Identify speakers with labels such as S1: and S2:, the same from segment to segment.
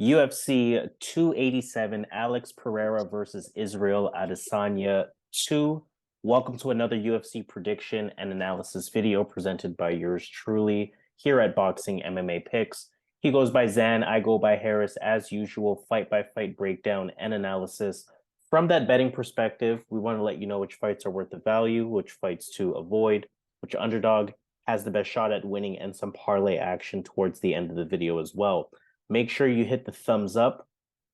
S1: UFC 287, Alex Pereira versus Israel Adesanya 2. Welcome to another UFC prediction and analysis video presented by yours truly here at Boxing MMA Picks. He goes by Zan, I go by Harris. As usual, fight by fight breakdown and analysis. From that betting perspective, we want to let you know which fights are worth the value, which fights to avoid, which underdog has the best shot at winning, and some parlay action towards the end of the video as well. Make sure you hit the thumbs up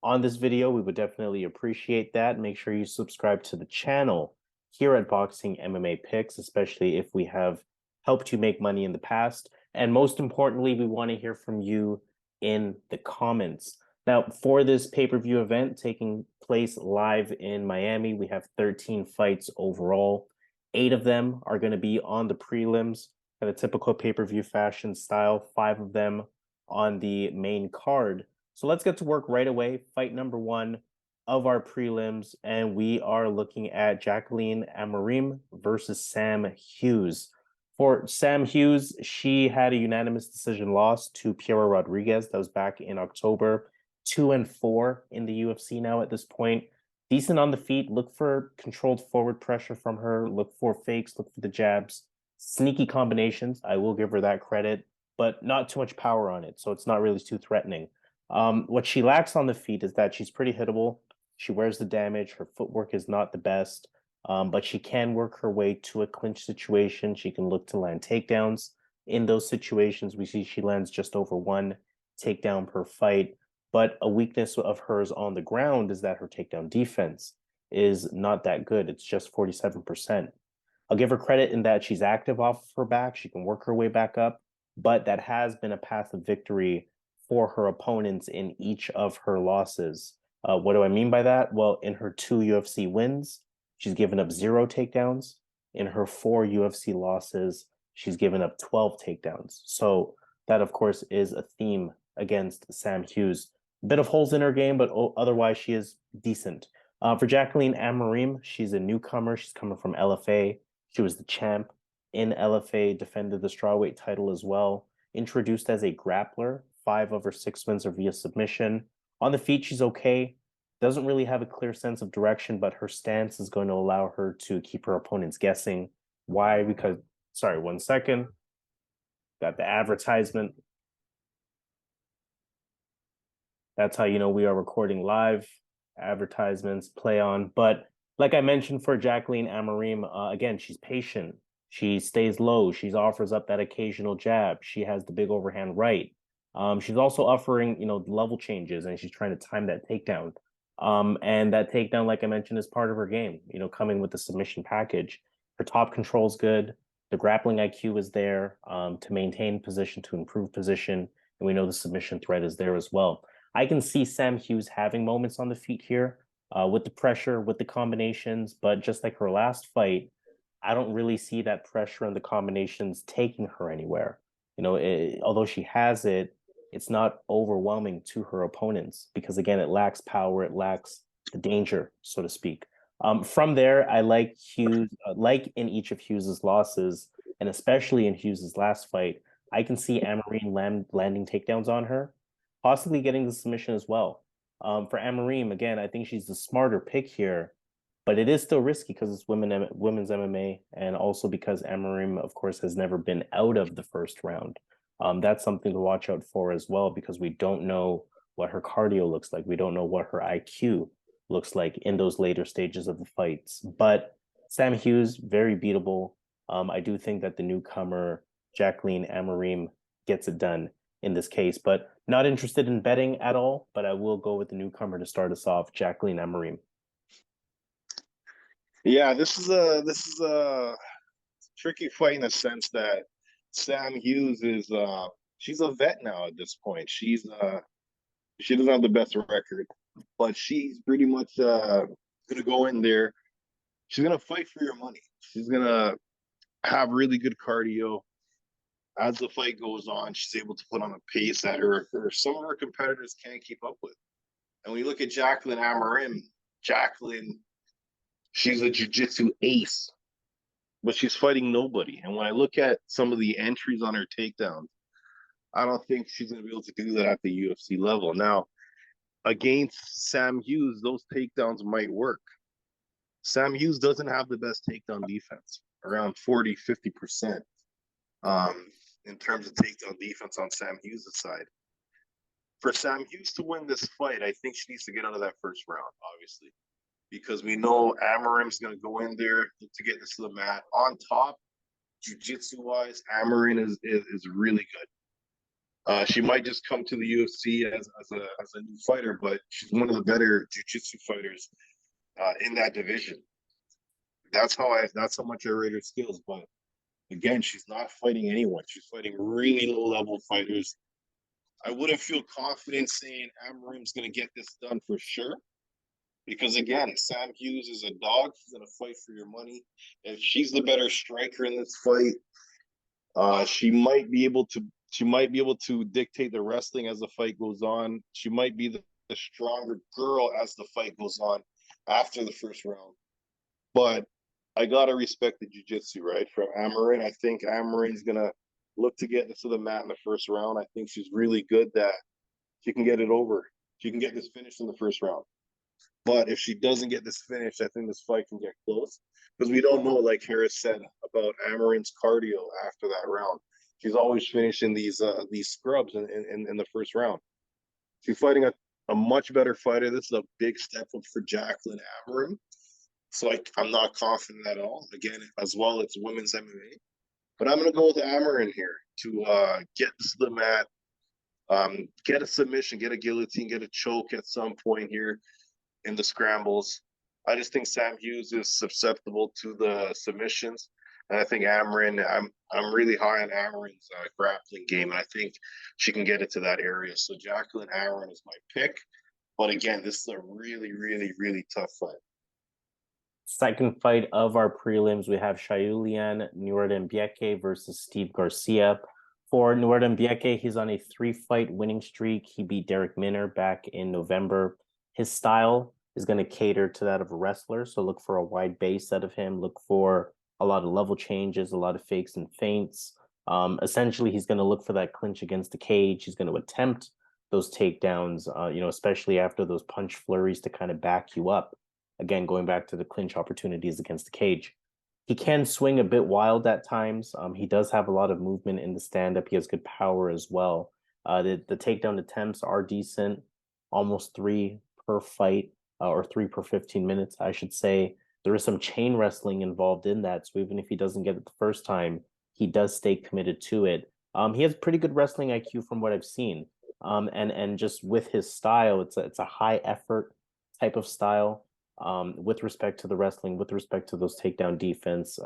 S1: on this video. We would definitely appreciate that. Make sure you subscribe to the channel here at Boxing MMA Picks, especially if we have helped you make money in the past. And most importantly, we want to hear from you in the comments. Now, for this pay-per-view event taking place live in Miami, we have 13 fights overall. 8 of them are going to be on the prelims in a typical pay-per-view fashion style. 5 of them on the main card. So let's get to work right away. Fight number 1 of our prelims, and we are looking at Jaqueline Amorim versus Sam Hughes. For Sam Hughes, she had a unanimous decision loss to Piera Rodriguez. That was back in October. 2-4 in the UFC now at this point. Decent on the feet. Look for controlled forward pressure from her. Look for fakes. Look for the jabs. Sneaky combinations. I will give her that credit, but not too much power on it, so it's not really too threatening. What she lacks on the feet is that she's pretty hittable. She wears the damage. Her footwork is not the best, but she can work her way to a clinch situation. She can look to land takedowns. In those situations, we see she lands just over 1 takedown per fight. But a weakness of hers on the ground is that her takedown defense is not that good. It's just 47%. I'll give her credit in that she's active off of her back. She can work her way back up, but that has been a path of victory for her opponents in each of her losses. What do I mean by that? Well, in her 2 UFC wins, she's given up 0 takedowns. In her 4 UFC losses, she's given up 12 takedowns. So that, of course, is a theme against Sam Hughes. A bit of holes in her game, but otherwise she is decent. For Jaqueline Amorim, she's a newcomer. She's coming from LFA. She was the champ in LFA, defended the strawweight title as well. Introduced as a grappler, 5 of her 6 wins are via submission. On the feet, she's okay. Doesn't really have a clear sense of direction, but her stance is going to allow her to keep her opponents guessing. Why? Because, sorry, 1 second. Got the advertisement. That's how you know we are recording live. Advertisements, play on. But like I mentioned for Jaqueline Amorim, again, she's patient. She stays low. She offers up that occasional jab. She has the big overhand right. She's also offering, level changes, and she's trying to time that takedown. And that takedown, like I mentioned, is part of her game, coming with the submission package. Her top control is good. The grappling IQ is there to maintain position, to improve position. And we know the submission threat is there as well. I can see Sam Hughes having moments on the feet here with the pressure, with the combinations, but just like her last fight, I don't really see that pressure and the combinations taking her anywhere. Although she has it, it's not overwhelming to her opponents because, again, it lacks power, it lacks the danger, so to speak. From there, I like Hughes, like in each of Hughes's losses, and especially in Hughes's last fight, I can see Amorim landing takedowns on her, possibly getting the submission as well. For Amorim, again, I think she's the smarter pick here, but it is still risky because it's women's MMA, and also because Amorim, of course, has never been out of the first round. That's something to watch out for as well, because we don't know what her cardio looks like. We don't know what her IQ looks like in those later stages of the fights. But Sam Hughes, very beatable. I do think that the newcomer, Jaqueline Amorim, gets it done in this case, but not interested in betting at all. But I will go with the newcomer to start us off, Jaqueline Amorim.
S2: Yeah, this is a tricky fight in the sense that Sam Hughes is she's a vet now at this point. She doesn't have the best record, but she's pretty much gonna go in there. She's gonna fight for your money. She's gonna have really good cardio. As the fight goes on, she's able to put on a pace that her some of her competitors can't keep up with. And when you look at Jaqueline Amorim, Jaqueline, she's a jiu-jitsu ace, but she's fighting nobody. And when I look at some of the entries on her takedowns, I don't think she's going to be able to do that at the UFC level. Now, against Sam Hughes, those takedowns might work. Sam Hughes doesn't have the best takedown defense, around 40-50%, in terms of takedown defense on Sam Hughes' side. For Sam Hughes to win this fight, I think she needs to get out of that first round, obviously, because we know Amorim's going to go in there to get this to the mat. On top, jiu-jitsu-wise, Amorim is really good. She might just come to the UFC as a new fighter, but she's one of the better jiu-jitsu fighters in that division. That's how much I rate her skills. But again, she's not fighting anyone. She's fighting really low-level fighters. I wouldn't feel confident saying Amorim's going to get this done for sure. Because again, Sam Hughes is a dog. She's going to fight for your money. If she's the better striker in this fight, she might be able to dictate the wrestling as the fight goes on. She might be the stronger girl as the fight goes on after the first round. But I gotta respect the jiu-jitsu, right? From Amorim. I think Amorim's gonna look to get this to the mat in the first round. I think she's really good that she can get it over. She can get this finished in the first round. But if she doesn't get this finished, I think this fight can get close. Because we don't know, like Harris said, about Amorim's cardio after that round. She's always finishing these scrubs in the first round. She's fighting a much better fighter. This is a big step up for Jaqueline Amorim. So I'm not confident at all. Again, as well, it's women's MMA. But I'm going to go with Amorim here to get this to the mat, get a submission, get a guillotine, get a choke at some point here in the scrambles. I just think Sam Hughes is susceptible to the submissions. And I think Amorim, I'm really high on Amorim's grappling game, and I think she can get it to that area. So Jaqueline Amorim is my pick. But again, this is a really, really, really tough fight.
S1: Second fight of our prelims, we have Shayilan Nuerdanbieke versus Steve Garcia. For Nuerdanbieke, he's on a 3-fight winning streak. He beat Derek Minner back in November. His style is going to cater to that of a wrestler, so look for a wide base out of him. Look for a lot of level changes, a lot of fakes and feints. Essentially, he's going to look for that clinch against the cage. He's going to attempt those takedowns, especially after those punch flurries to kind of back you up. Again, going back to the clinch opportunities against the cage. He can swing a bit wild at times. He does have a lot of movement in the stand-up. He has good power as well. The takedown attempts are decent, almost 3 per fight, or 3 per 15 minutes, I should say. There is some chain wrestling involved in that, so even if he doesn't get it the first time, he does stay committed to it. He has pretty good wrestling IQ from what I've seen. And just with his style, it's a high effort type of style. With respect to the wrestling, with respect to those takedown defense,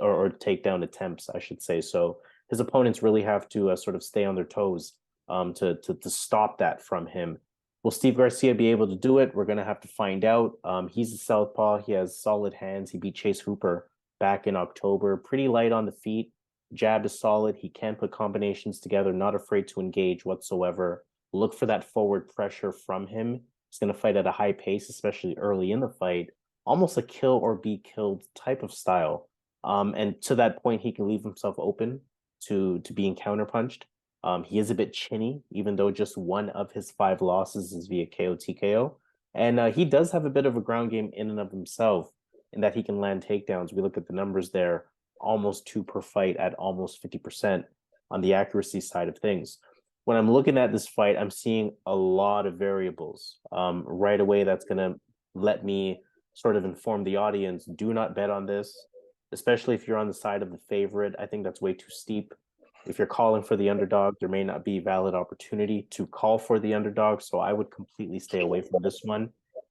S1: or takedown attempts, I should say. So his opponents really have to sort of stay on their toes to stop that from him. Will Steve Garcia be able to do it? We're going to have to find out. He's a southpaw. He has solid hands. He beat Chase Hooper back in October. Pretty light on the feet. Jab is solid. He can put combinations together, not afraid to engage whatsoever. Look for that forward pressure from him. He's going to fight at a high pace, especially early in the fight, almost a kill or be killed type of style. And to that point, he can leave himself open to being counterpunched. He is a bit chinny, even though just 1 of his 5 losses is via KO TKO. And he does have a bit of a ground game in and of himself in that he can land takedowns. We look at the numbers there, almost 2 per fight at almost 50% on the accuracy side of things. When I'm looking at this fight, I'm seeing a lot of variables. Right away, that's going to let me sort of inform the audience, do not bet on this, especially if you're on the side of the favorite. I think that's way too steep. If you're calling for the underdog, there may not be valid opportunity to call for the underdog, so I would completely stay away from this one.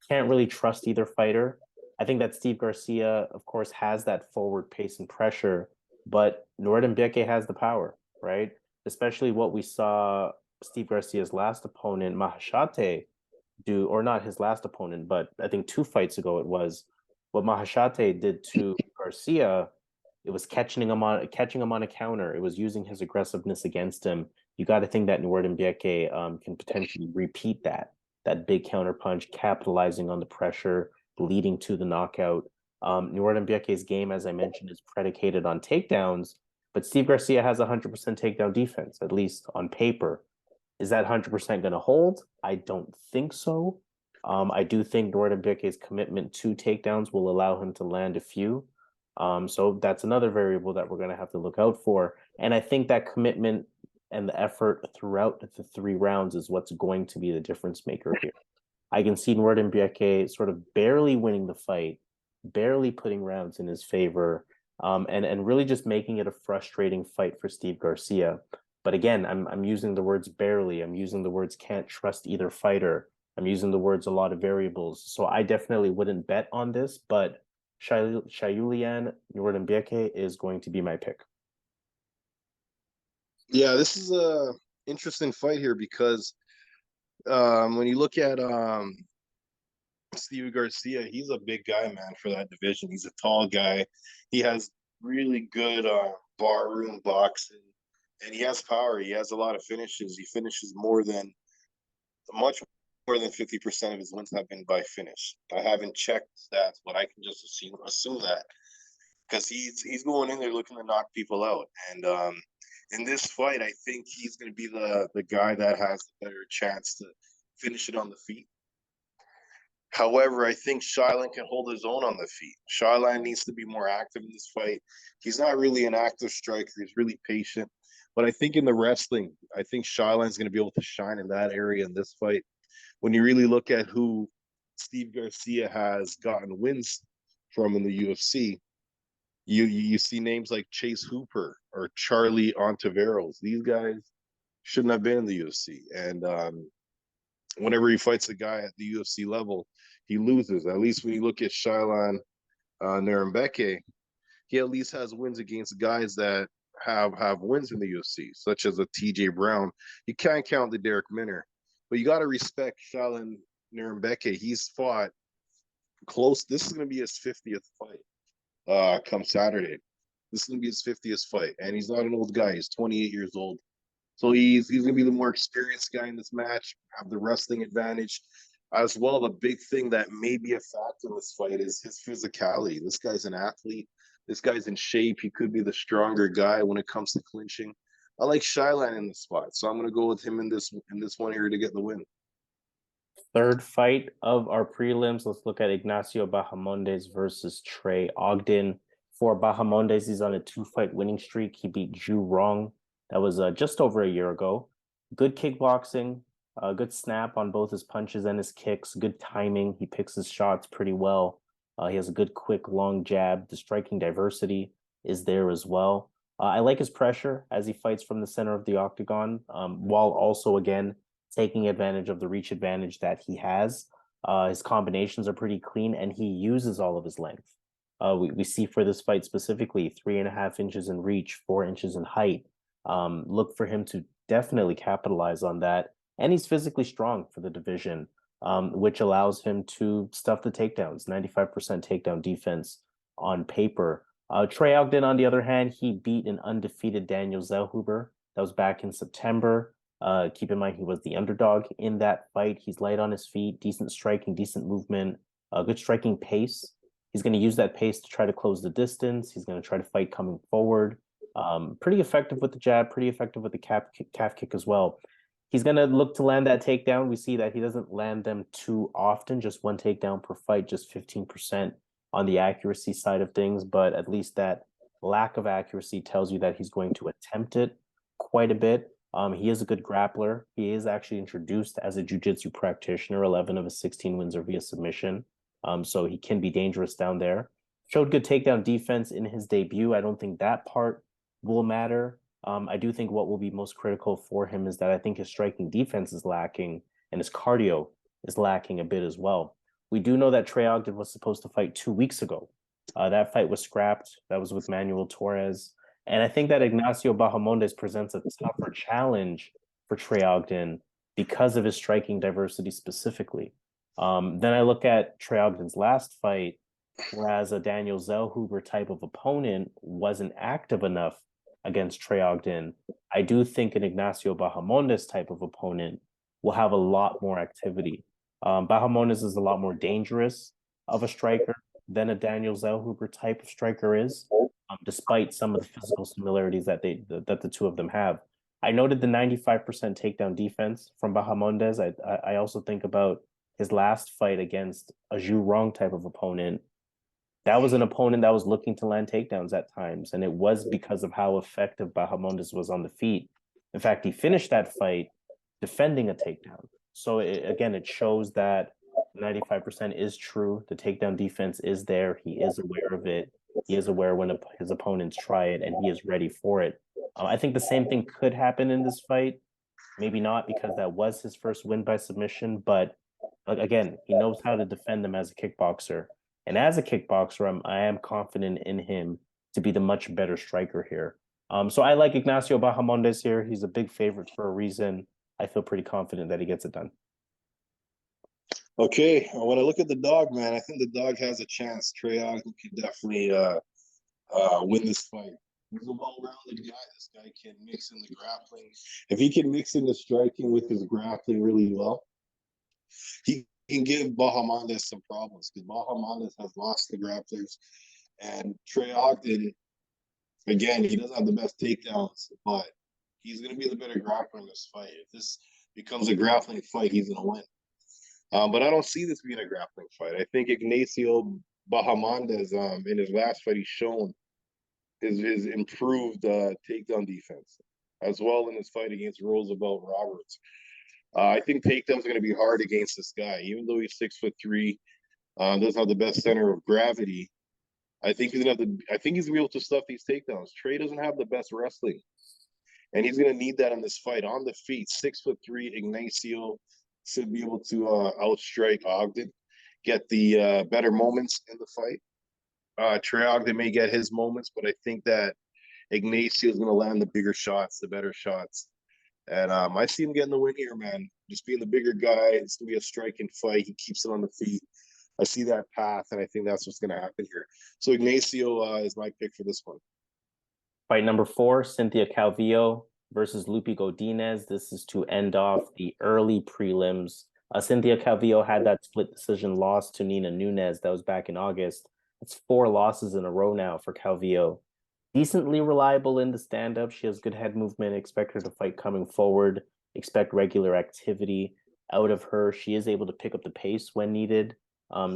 S1: Can't really trust either fighter. I think that Steve Garcia, of course, has that forward pace and pressure, but Nuerdanbieke has the power, right? Especially what we saw Steve Garcia's last opponent, Meerschaert, do, or not his last opponent, but I think 2 fights ago it was, what Meerschaert did to Garcia. It was catching him on a counter. It was using his aggressiveness against him. You got to think that Nuerdanbieke can potentially repeat that big counter punch, capitalizing on the pressure, leading to the knockout. Nuerdanbieke's game, as I mentioned, is predicated on takedowns, but Steve Garcia has 100% takedown defense, at least on paper. Is that 100% going to hold? I don't think so. I do think Nuerdanbieke's commitment to takedowns will allow him to land a few. So that's another variable that we're going to have to look out for. And I think that commitment and the effort throughout the 3 rounds is what's going to be the difference maker here. I can see Nuerdanbieke sort of barely winning the fight, barely putting rounds in his favor, and really just making it a frustrating fight for Steve Garcia. But again, I'm using the words barely. I'm using the words can't trust either fighter. I'm using the words a lot of variables. So I definitely wouldn't bet on this, but Shayilan Nuerdanbieke is going to be my pick.
S2: Yeah, this is a interesting fight here because when you look at Steve Garcia, he's a big guy, man, for that division. He's a tall guy. He has really good barroom boxing, and he has power. He has a lot of finishes. He finishes much more than 50% of his wins have been by finish. I haven't checked stats, but I can just assume that because he's going in there looking to knock people out. And in this fight, I think he's going to be the guy that has the better chance to finish it on the feet. However, I think Shayilan can hold his own on the feet. Shayilan needs to be more active in this fight. He's not really an active striker. He's really patient. But I think in the wrestling, I think Shayilan's going to be able to shine in that area in this fight. When you really look at who Steve Garcia has gotten wins from in the UFC, you see names like Chase Hooper or Charlie Ontiveros. These guys shouldn't have been in the UFC. And whenever he fights a guy at the UFC level, he loses. At least when you look at Shayilan Nuerdanbieke, he at least has wins against guys that have wins in the UFC, such as a TJ Brown. You can't count the Derek Minner, but you got to respect Shayilan Nuerdanbieke. He's fought close. This is going to be his 50th fight come Saturday. This is going to be his 50th fight, and he's not an old guy. He's 28 years old. So he's going to be the more experienced guy in this match, have the wrestling advantage. As well, the big thing that may be a factor in this fight is his physicality. This guy's an athlete. This guy's in shape. He could be the stronger guy when it comes to clinching. I like Shayilan in the spot, so I'm going to go with him in this one here to get the win.
S1: Third fight of our prelims. Let's look at Ignacio Bahamondes versus Trey Ogden. For Bahamondes, he's on a 2-fight winning streak. He beat Ju Rong. That was just over a year ago. Good kickboxing, good snap on both his punches and his kicks, good timing. He picks his shots pretty well. He has a good, quick, long jab. The striking diversity is there as well. I like his pressure as he fights from the center of the octagon, while also, again, taking advantage of the reach advantage that he has. His combinations are pretty clean, and he uses all of his length. We see for this fight specifically 3.5 inches in reach, 4 inches in height. Look for him to definitely capitalize on that. And he's physically strong for the division, which allows him to stuff the takedowns, 95% takedown defense on paper. Trey Ogden, on the other hand, he beat an undefeated Daniel Zellhuber. That was back in September. Keep in mind, he was the underdog in that fight. He's light on his feet, decent striking, decent movement, good striking pace. He's going to use that pace to try to close the distance. He's going to try to fight coming forward. Pretty effective with the jab, pretty effective with the calf kick as well. He's going to look to land that takedown. We see that he doesn't land them too often, just 1 takedown per fight, just 15% on the accuracy side of things. But at least that lack of accuracy tells you that he's going to attempt it quite a bit. He is a good grappler. He is actually introduced as a jiu-jitsu practitioner. 11 of his 16 wins are via submission. So he can be dangerous down there. Showed good takedown defense in his debut. I don't think that part will matter. I do think what will be most critical for him is that I think his striking defense is lacking and his cardio is lacking a bit as well. We do know that Trey Ogden was supposed to fight 2 weeks ago. That fight was scrapped. That was with Manuel Torres. And I think that Ignacio Bahamondes presents a tougher challenge for Trey Ogden because of his striking diversity specifically. Then I look at Trey Ogden's last fight, whereas a Daniel Zellhuber type of opponent wasn't active enough against Trey Ogden. I do think an Ignacio Bahamondes type of opponent will have a lot more activity. Bahamondes is a lot more dangerous of a striker than a Daniel Zellhuber type of striker is, despite some of the physical similarities that the two of them have. I noted the 95% takedown defense from Bahamondes. I also think about his last fight against a Zhu Rong type of opponent. That was an opponent that was looking to land takedowns at times, and it was because of how effective Bahamondes was on the feet. In fact, he finished that fight defending a takedown. So again, it shows that 95% is true. The takedown defense is there. He is aware of it. He is aware when his opponents try it, and he is ready for it. I think the same thing could happen in this fight. Maybe not because that was his first win by submission, but again, he knows how to defend them as a kickboxer. And as a kickboxer, I am confident in him to be the much better striker here. So I like Ignacio Bahamondes here. He's a big favorite for a reason. I feel pretty confident that he gets it done.
S2: Okay, when I look at the dog, man, I think the dog has a chance. Trey Ogden can definitely win this fight. He's a well-rounded guy. This guy can mix in the grappling. If he can mix in the striking with his grappling really well, he can give Bahamondes some problems because Bahamondes has lost the grapplers. And Trey Ogden, again, he doesn't have the best takedowns, but he's going to be the better grappler in this fight. If this becomes a grappling fight, he's going to win. But I don't see this being a grappling fight. I think Ignacio Bahamondes, in his last fight, he's shown his improved takedown defense, as well in his fight against Roosevelt Roberts. I think takedowns are going to be hard against this guy, even though he's 6'3", doesn't have the best center of gravity. I think he's gonna have the. I think he's gonna be able to stuff these takedowns. Trey doesn't have the best wrestling, and he's gonna need that in this fight on the feet. 6'3", Ignacio should be able to outstrike Ogden, get the better moments in the fight. Trey Ogden may get his moments, but I think that Ignacio is going to land the bigger shots, the better shots. And I see him getting the win here, man. Just being the bigger guy, it's going to be a striking fight. He keeps it on the feet. I see that path, and I think that's what's going to happen here. So Ignacio is my pick for this one.
S1: Fight number 4, Cynthia Calvillo versus Lupi Godinez. This is to end off the early prelims. Cynthia Calvillo had that split decision loss to Nina Nunes. That was back in August. It's 4 losses in a row now for Calvillo. Decently reliable in the stand-up. She has good head movement. Expect her to fight coming forward. Expect regular activity out of her. She is able to pick up the pace when needed.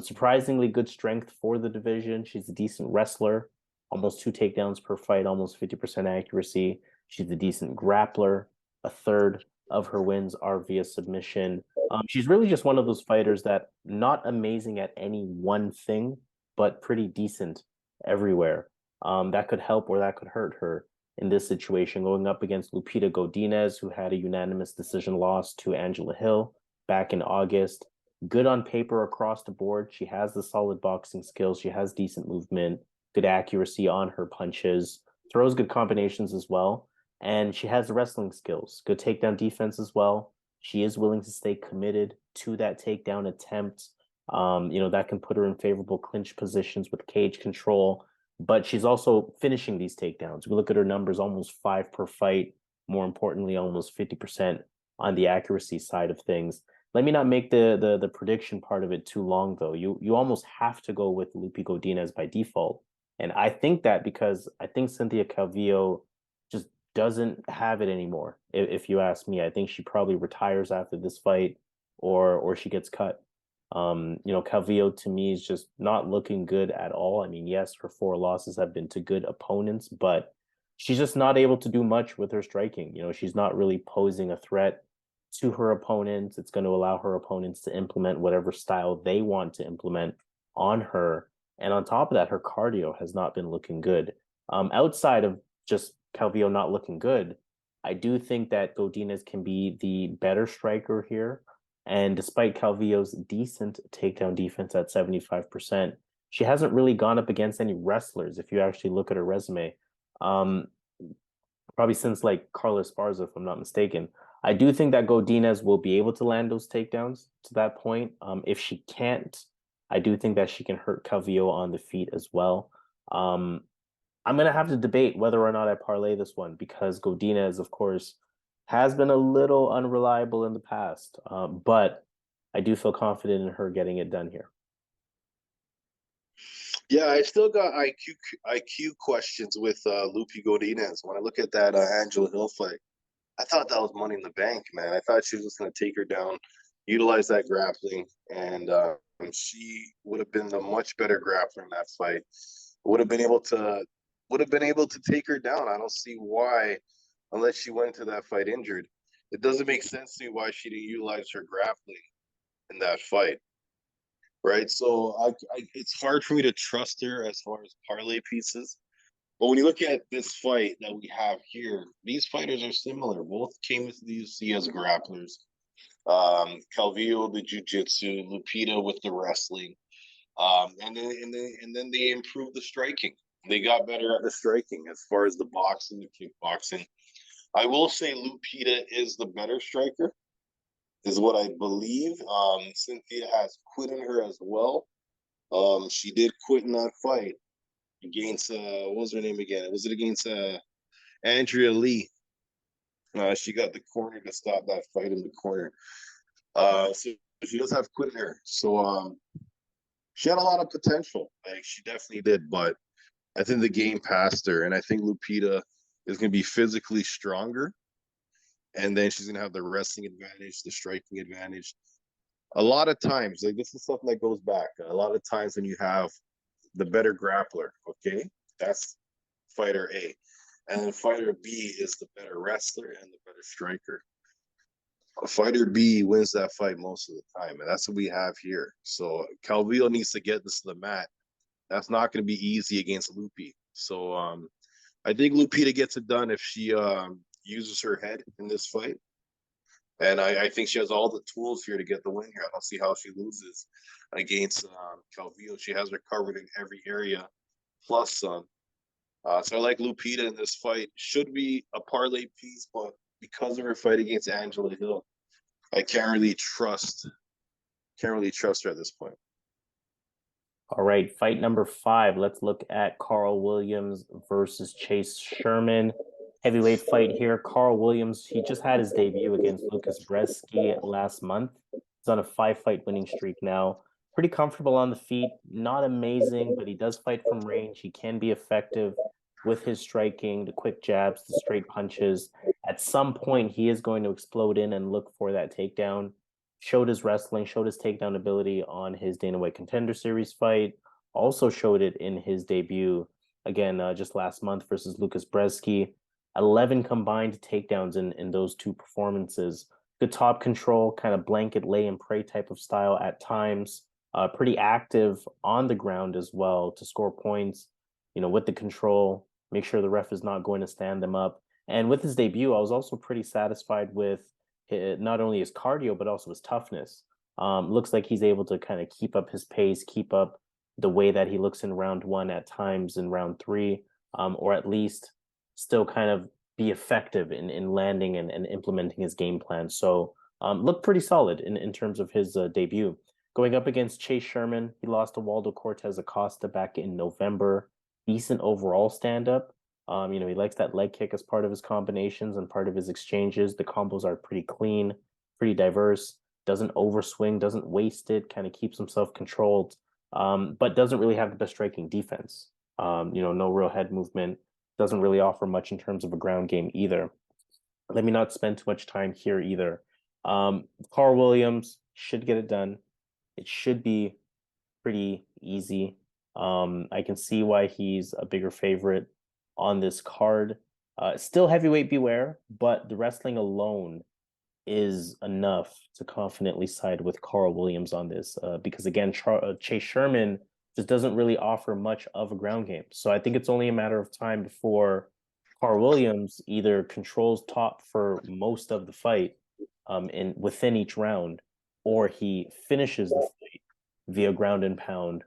S1: Surprisingly good strength for the division. She's a decent wrestler. Almost 2 takedowns per fight, almost 50% accuracy. She's a decent grappler. A third of her wins are via submission. She's really just one of those fighters that not amazing at any one thing, but pretty decent everywhere. That could help or that could hurt her in this situation, going up against Lupita Godinez, who had a unanimous decision loss to Angela Hill back in August. Good on paper across the board. She has the solid boxing skills. She has decent movement, good accuracy on her punches, throws good combinations as well. And she has wrestling skills, good takedown defense as well. She is willing to stay committed to that takedown attempt. That can put her in favorable clinch positions with cage control, but she's also finishing these takedowns. We look at her numbers, almost 5 per fight. More importantly, almost 50% on the accuracy side of things. Let me not make the prediction part of it too long, though. You almost have to go with Lupi Godinez by default. And I think that because I think Cynthia Calvillo just doesn't have it anymore. If you ask me, I think she probably retires after this fight or she gets cut. Calvillo to me is just not looking good at all. I mean, yes, her 4 losses have been to good opponents, but she's just not able to do much with her striking. She's not really posing a threat to her opponents. It's going to allow her opponents to implement whatever style they want to implement on her. And on top of that, her cardio has not been looking good. Outside of just Calvillo not looking good, I do think that Godinez can be the better striker here. And despite Calvillo's decent takedown defense at 75%, she hasn't really gone up against any wrestlers if you actually look at her resume. Probably since like Karl Esparza, if I'm not mistaken. I do think that Godinez will be able to land those takedowns to that point. If she can't, I do think that she can hurt Calvillo on the feet as well. I'm going to have to debate whether or not I parlay this one because Godinez, of course, has been a little unreliable in the past, but I do feel confident in her getting it done here.
S2: Yeah, I still got IQ questions with Lupi Godinez. When I look at that Angela Hill fight, I thought that was money in the bank, man. I thought she was just going to take her down, utilize that grappling, and she would have been the much better grappler in that fight. Would have been able to take her down. I don't see why, unless she went into that fight injured. It doesn't make sense to me why she didn't utilize her grappling in that fight, right? So it's hard for me to trust her as far as parlay pieces. But when you look at this fight that we have here, these fighters are similar. Both came into the UFC as grapplers. Calvillo, the jiu-jitsu, Lupita with the wrestling. And then they improved the striking. They got better at the striking as far as the boxing, the kickboxing. I will say Lupita is the better striker, is what I believe. Cynthia has quit in her as well. She did quit in that fight against what was her name again? Was it against Andrea Lee? She got the corner to stop that fight in the corner. So she does have quit in her. So she had a lot of potential. Like she definitely did, but I think the game passed her, and I think Lupita is going to be physically stronger, and then she's going to have the wrestling advantage, the striking advantage. A lot of times, like this is something that goes back. A lot of times when you have the better grappler, okay, that's fighter A, and then fighter B is the better wrestler and the better striker. Fighter B wins that fight most of the time, and that's what we have here. So Calvillo needs to get this to the mat. That's not going to be easy against Lupi. So I think Lupita gets it done if she uses her head in this fight. And I think she has all the tools here to get the win here. I don't see how she loses against Calvillo. She has her covered in every area, plus some. So I like Lupita in this fight. Should be a parlay piece, but because of her fight against Angela Hill, I can't really trust her at this point.
S1: All right, fight number 5. Let's look at Karl Williams versus Chase Sherman. Heavyweight fight here. Karl Williams, he just had his debut against Lucas Bresky last month. He's on a 5-fight winning streak now. Pretty comfortable on the feet. Not amazing, but he does fight from range. He can be effective with his striking, the quick jabs, the straight punches. At some point, he is going to explode in and look for that takedown. Showed his wrestling, showed his takedown ability on his Dana White Contender Series fight. Also showed it in his debut, again, just last month versus Lucas Bresky. 11 combined takedowns in those two performances. Good top control, kind of blanket lay and pray type of style at times. Pretty active on the ground as well to score points, with the control, make sure the ref is not going to stand them up. And with his debut, I was also pretty satisfied with not only his cardio, but also his toughness. Looks like he's able to kind of keep up his pace, keep up the way that he looks in round 1 at times in round 3, or at least still kind of be effective in landing and implementing his game plan. So looked pretty solid in terms of his debut. Going up against Chase Sherman, he lost to Waldo Cortez Acosta back in November. Decent overall stand-up. He likes that leg kick as part of his combinations and part of his exchanges. The combos are pretty clean, pretty diverse, doesn't overswing, doesn't waste it, kind of keeps himself controlled, but doesn't really have the best striking defense. No real head movement, doesn't really offer much in terms of a ground game either. Let me not spend too much time here either. Karl Williams should get it done. It should be pretty easy. I can see why he's a bigger favorite on this card. Still heavyweight beware, but the wrestling alone is enough to confidently side with Karl Williams on this because, again, Chase Sherman just doesn't really offer much of a ground game. So I think it's only a matter of time before Karl Williams either controls top for most of the fight within each round, or he finishes the fight via ground and pound.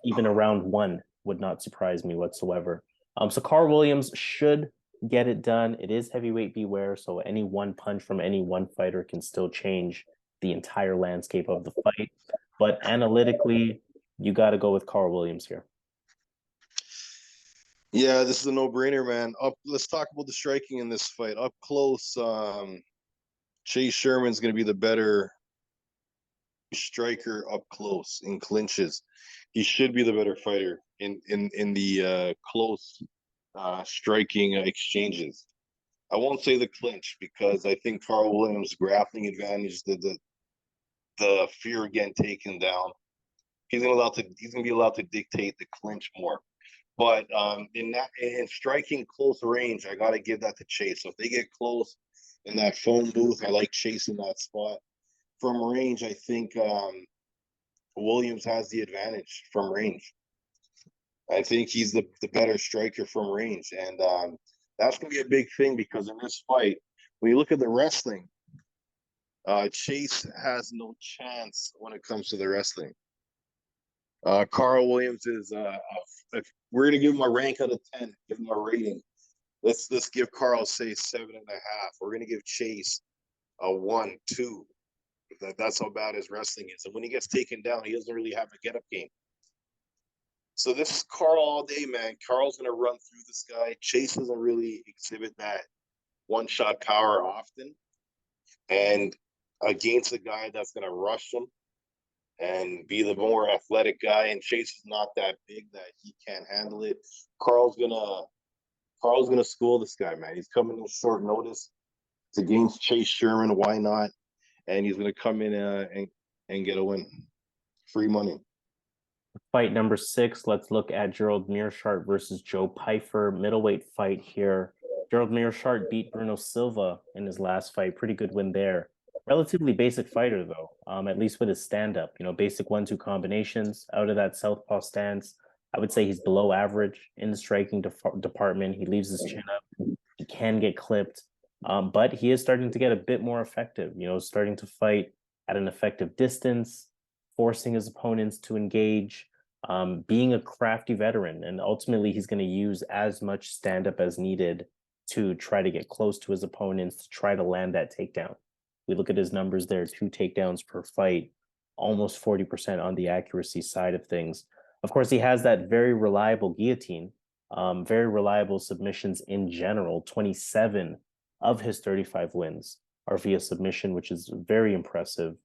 S1: Even a round 1 would not surprise me whatsoever. So Karl Williams should get it done. It is heavyweight beware, so any one punch from any one fighter can still change the entire landscape of the fight. But analytically, you got to go with Karl Williams here.
S2: Yeah, this is a no-brainer, man. Let's talk about the striking in this fight. Up close, Chase Sherman's going to be the better striker up close in clinches. He should be the better fighter in the close striking exchanges. I won't say the clinch because I think Karl Williams' grappling advantage, the fear of getting taken down, he's gonna be allowed to dictate the clinch more. But in striking close range, I gotta give that to Chase. So if they get close in that phone booth, I like Chase in that spot. From range, I think Williams has the advantage from range. I think he's the better striker from range, and that's gonna be a big thing because in this fight, when you look at the wrestling, Chase has no chance when it comes to the wrestling. Karl Williams is if we're gonna give him a rank out of 10, give him a rating. Let's give Karl say 7.5. We're gonna give Chase a 1, 2. That's how bad his wrestling is. And when he gets taken down, he doesn't really have a get up game. So this is Karl all day, man. Karl's gonna run through this guy. Chase doesn't really exhibit that one shot power often, and against a guy that's gonna rush him and be the more athletic guy, and Chase is not that big that he can't handle it. Karl's gonna school this guy, man. He's coming in short notice. It's against Chase Sherman. Why not? And he's gonna come in and get a win. Free money.
S1: Fight number 6, let's look at Gerald Meerschaert versus Joe Pyfer. Middleweight fight here. Gerald Meerschaert beat Bruno Silva in his last fight. Pretty good win there. Relatively basic fighter, though, at least with his stand-up. Basic 1-2 combinations out of that southpaw stance. I would say he's below average in the striking department. He leaves his chin up. He can get clipped, but he is starting to get a bit more effective, starting to fight at an effective distance, forcing his opponents to engage, being a crafty veteran. And ultimately, he's going to use as much stand-up as needed to try to get close to his opponents, to try to land that takedown. We look at his numbers there, 2 takedowns per fight, almost 40% on the accuracy side of things. Of course, he has that very reliable guillotine, very reliable submissions in general. 27 of his 35 wins are via submission, which is very impressive.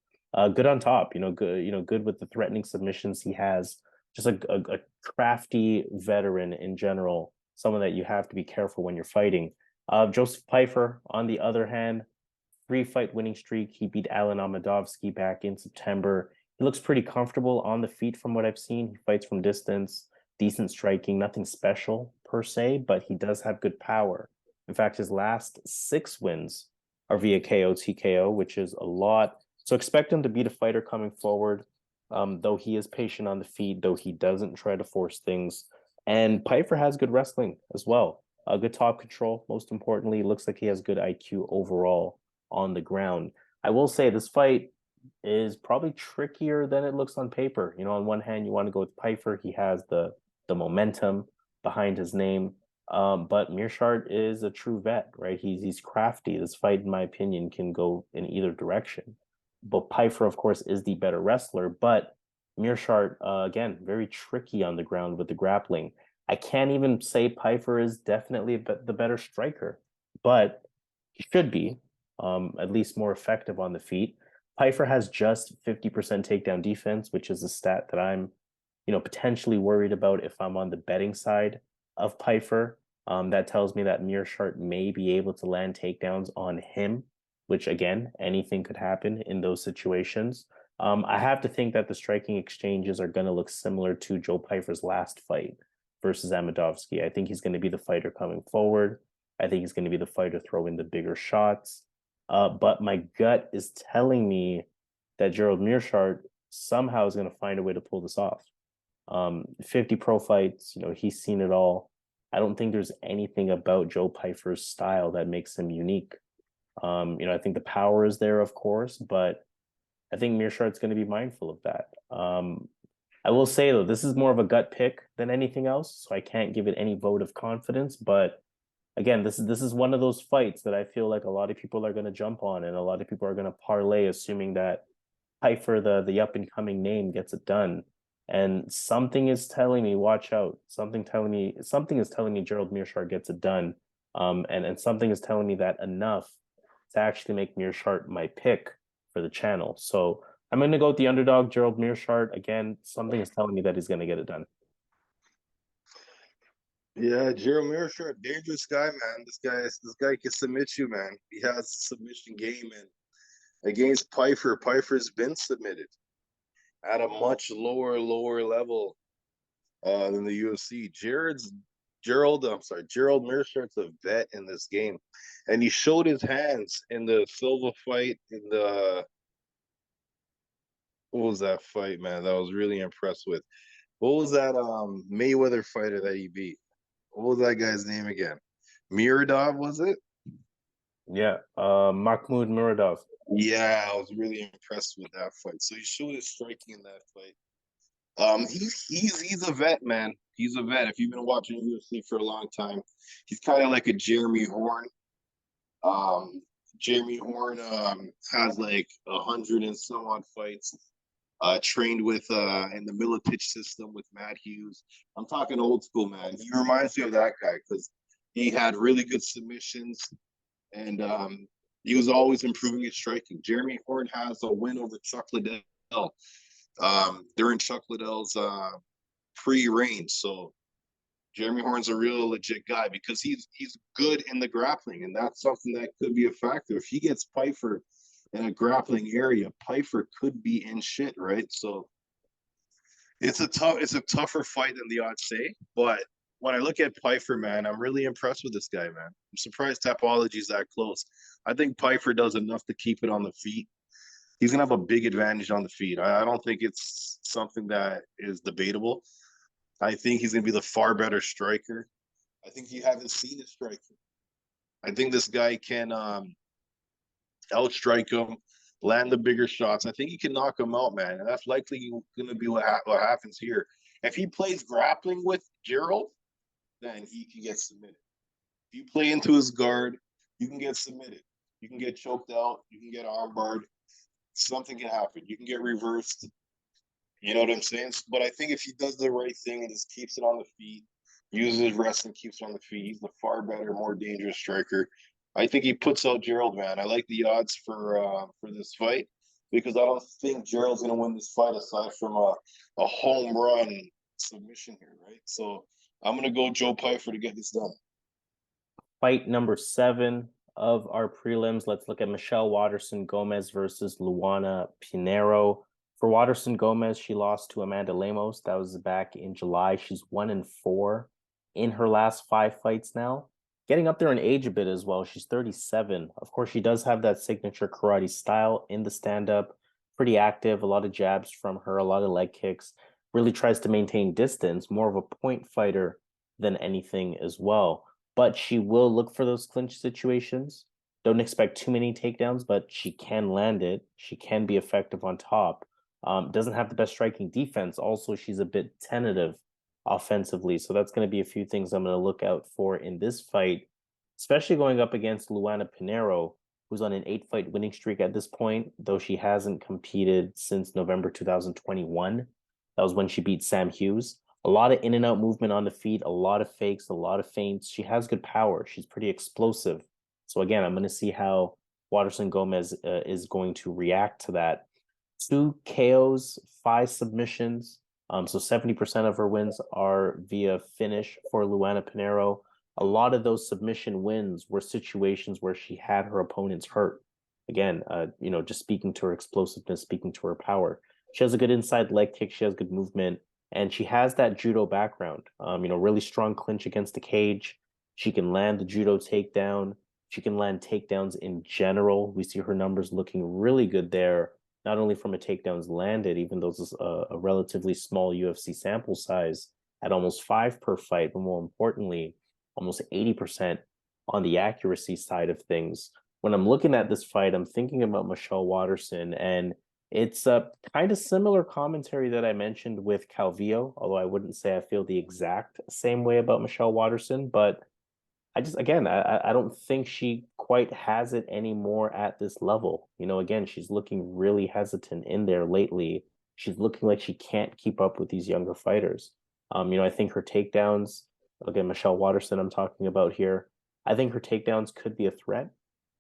S1: Good on top, good with the threatening submissions he has. Just a crafty veteran in general, someone that you have to be careful when you're fighting. Joseph Pyfer, on the other hand, 3-fight winning streak. He beat Alan Amadovsky back in September. He looks pretty comfortable on the feet from what I've seen. He fights from distance, decent striking, nothing special per se, but he does have good power. In fact, his last 6 wins are via KO, TKO, which is a lot. So expect him to be the fighter coming forward, though he is patient on the feet, though he doesn't try to force things. And Pyfer has good wrestling as well. Good top control, most importantly. Looks like he has good IQ overall on the ground. I will say this fight is probably trickier than it looks on paper. On one hand, you want to go with Pyfer. He has the momentum behind his name. But Meerschaert is a true vet, right? He's crafty. This fight, in my opinion, can go in either direction. But Pyfer, of course, is the better wrestler. But Meerschaert, again, very tricky on the ground with the grappling. I can't even say Pyfer is definitely the better striker, but he should be at least more effective on the feet. Pyfer has just 50% takedown defense, which is a stat that I'm, potentially worried about if I'm on the betting side of Pyfer. That tells me that Meerschaert may be able to land takedowns on him, which again, anything could happen in those situations. I have to think that the striking exchanges are going to look similar to Joe Pyfer's last fight versus Amadovsky. I think he's going to be the fighter coming forward. I think he's going to be the fighter throwing the bigger shots. But my gut is telling me that Gerald Meerschaert somehow is going to find a way to pull this off. 50 pro fights, he's seen it all. I don't think there's anything about Joe Pyfer's style that makes him unique. I think the power is there, of course, but I think Meerschaert's going to be mindful of that. I will say, though, this is more of a gut pick than anything else, so I can't give it any vote of confidence. But again, this is one of those fights that I feel like a lot of people are going to jump on, and a lot of people are going to parlay, assuming that Pyfer, the up-and-coming name, gets it done. And something is telling me, watch out. Something is telling me Gerald Meerschaert gets it done. And something is telling me that enough to actually make Meerschaert my pick for the channel. So I'm going to go with the underdog, Gerald Meerschaert. Again, something is telling me that he's going to get it done.
S2: Yeah, Gerald Meerschaert, dangerous guy, man. This guy can submit you, man. He has submission game, and against Pyfer, Pyfer's been submitted at a much lower level than the UFC. Gerald Meerschaert's a vet in this game, and he showed his hands in the Silva fight. In the What was that fight, man? That I was really impressed with. What was that Mayweather fighter that he beat? What was that guy's name again? Miradov, was it?
S1: Yeah, Mahmoud Muradov.
S2: Yeah, I was really impressed with that fight. So he showed his striking in that fight. He's a vet, man. He's a vet. If you've been watching UFC for a long time, he's kind of like a Jeremy Horn. Um, Jeremy Horn has like 100 and some odd fights. Trained with in the Militich system with Matt Hughes. I'm talking old school, man. He reminds me of that guy because he had really good submissions and he was always improving his striking. Jeremy Horn has a win over Chuck Liddell during Chuck Liddell's pre-reign. So Jeremy Horn's a real legit guy because he's good in the grappling, and that's something that could be a factor. If he gets Pyfer in a grappling area, Pyfer could be in shit, right? So it's a tougher fight than the odds say. But when I look at Pyfer, man, I'm really impressed with this guy, man. I'm surprised Tapology's that close. I think Pyfer does enough to keep it on the feet. He's gonna have a big advantage on the feet. I don't think it's something that is debatable. I think he's gonna be the far better striker. I think you haven't seen a striker. I think this guy can outstrike him, land the bigger shots. I think he can knock him out, man. And that's likely going to be what happens here. If he plays grappling with Gerald, then he can get submitted. If you play into his guard, you can get submitted. You can get choked out. You can get armbarred. Something can happen. You can get reversed. You know what I'm saying? But I think if he does the right thing and just keeps it on the feet, uses his wrestling, keeps it on the feet, he's the far better, more dangerous striker. I think he puts out Gerald, man. I like the odds for this fight because I don't think Gerald's gonna win this fight aside from a home run submission here, right? So I'm gonna go Joe Pyfer to get this done.
S1: Fight number 7 of our prelims. Let's look at Michelle Waterson-Gomez versus Luana Pinheiro. For Waterson-Gomez, she lost to Amanda Lemos. That was back in July. She's 1-4 in her last 5 fights now. Getting up there in age a bit as well. She's 37. Of course, she does have that signature karate style in the stand-up. Pretty active, a lot of jabs from her, a lot of leg kicks. Really tries to maintain distance, more of a point fighter than anything as well. But she will look for those clinch situations. Don't expect too many takedowns, but she can land it. She can be effective on top. Doesn't have the best striking defense. Also, she's a bit tentative offensively. So that's going to be a few things I'm going to look out for in this fight, especially going up against Luana Pinheiro, who's on an 8-fight winning streak at this point, though she hasn't competed since November 2021. That was when she beat Sam Hughes. A lot of in and out movement on the feet, a lot of fakes, a lot of feints. She has good power. She's pretty explosive. So again, I'm going to see how Waterson-Gomez is going to react to that. 2 KOs, 5 submissions. So 70% of her wins are via finish for Luana Pinheiro. A lot of those submission wins were situations where she had her opponents hurt. Again, just speaking to her explosiveness, speaking to her power. She has a good inside leg kick. She has good movement. And she has that judo background, really strong clinch against the cage. She can land the judo takedown. She can land takedowns in general. We see her numbers looking really good there, not only from a takedowns landed, even though it's a relatively small UFC sample size at almost 5 per fight, but more importantly, almost 80% on the accuracy side of things. When I'm looking at this fight, I'm thinking about Michelle Waterson, and it's a kind of similar commentary that I mentioned with Calvillo, although I wouldn't say I feel the exact same way about Michelle Waterson, but I don't think she quite has it anymore at this level. Again, she's looking really hesitant in there lately. She's looking like she can't keep up with these younger fighters. I think her takedowns, again, Michelle Waterson, I'm talking about here. I think her takedowns could be a threat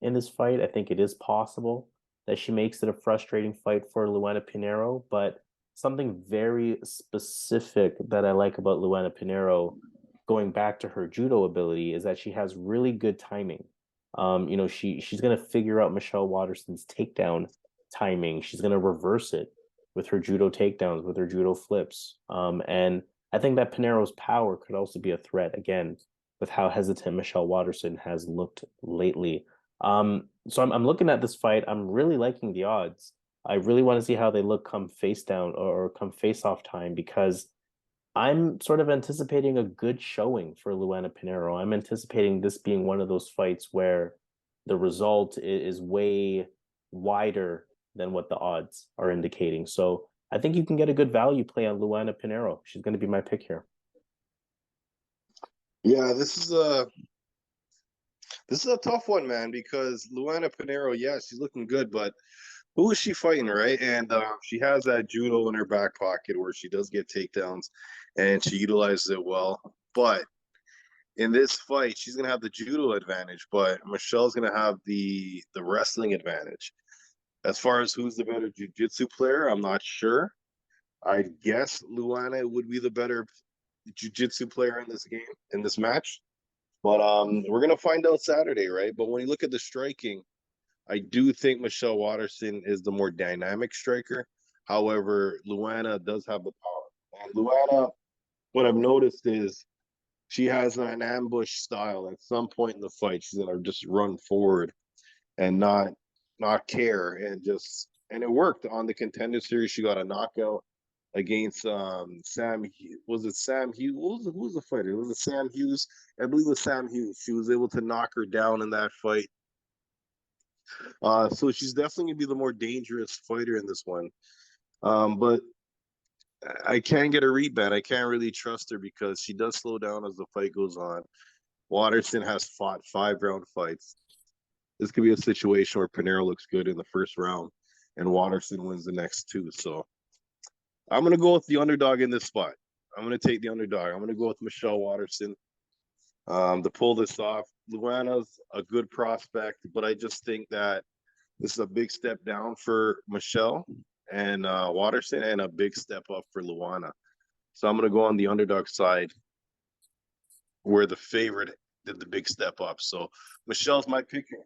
S1: in this fight. I think it is possible that she makes it a frustrating fight for Luana Pinheiro, but something very specific that I like about Luana Pinheiro going back to her judo ability is that she has really good timing. She's gonna figure out Michelle Waterson's takedown timing. She's gonna reverse it with her judo takedowns, with her judo flips. And I think that Pinheiro's power could also be a threat again with how hesitant Michelle Waterson has looked lately. So I'm looking at this fight. I'm really liking the odds. I really want to see how they look come face down or come face off time because I'm sort of anticipating a good showing for Luana Pinheiro. I'm anticipating this being one of those fights where the result is way wider than what the odds are indicating. So I think you can get a good value play on Luana Pinheiro. She's going to be my pick here.
S2: Yeah, this is a tough one, man, because Luana Pinheiro, yeah, she's looking good, but who is she fighting, right? And she has that judo in her back pocket where she does get takedowns, and she utilizes it well. But in this fight, she's gonna have the judo advantage, but Michelle's gonna have the wrestling advantage. As far as who's the better jiu-jitsu player, I'm not sure. I guess Luana would be the better jiu-jitsu player in this game, in this match. But we're gonna find out Saturday, right? But when you look at the striking, I do think Michelle Waterson is the more dynamic striker. However, Luana does have the power. And Luana, what I've noticed is she has an ambush style. At some point in the fight, she's gonna just run forward and not care and it worked on the Contender Series. She got a knockout against Sam. Was it Sam Hughes? Who was the fighter? Was it Sam Hughes? I believe it was Sam Hughes. She was able to knock her down in that fight. So she's definitely gonna be the more dangerous fighter in this one. But I can't get a read bet. I can't really trust her because she does slow down as the fight goes on. Waterson has fought 5-round fights. This could be a situation where Pinheiro looks good in the first round and Waterson wins the next two. So I'm gonna go with the underdog in this spot. I'm gonna take the underdog. I'm gonna go with Michelle Waterson to pull this off. Luana's a good prospect, but I just think that this is a big step down for Michelle and Waterson and a big step up for Luana. So I'm going to go on the underdog side where the favorite did the big step up. So Michelle's my pick here.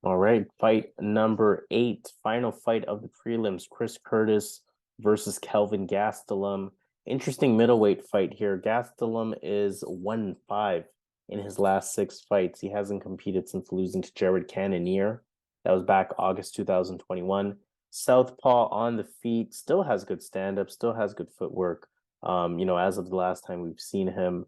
S1: All right, fight number 8, final fight of the prelims, Chris Curtis versus Kelvin Gastelum. Interesting middleweight fight here. Gastelum is 1-5 in his last 6 fights. He hasn't competed since losing to Jared Cannonier. That was back August 2021. Southpaw on the feet, still has good stand-up, still has good footwork. As of the last time we've seen him,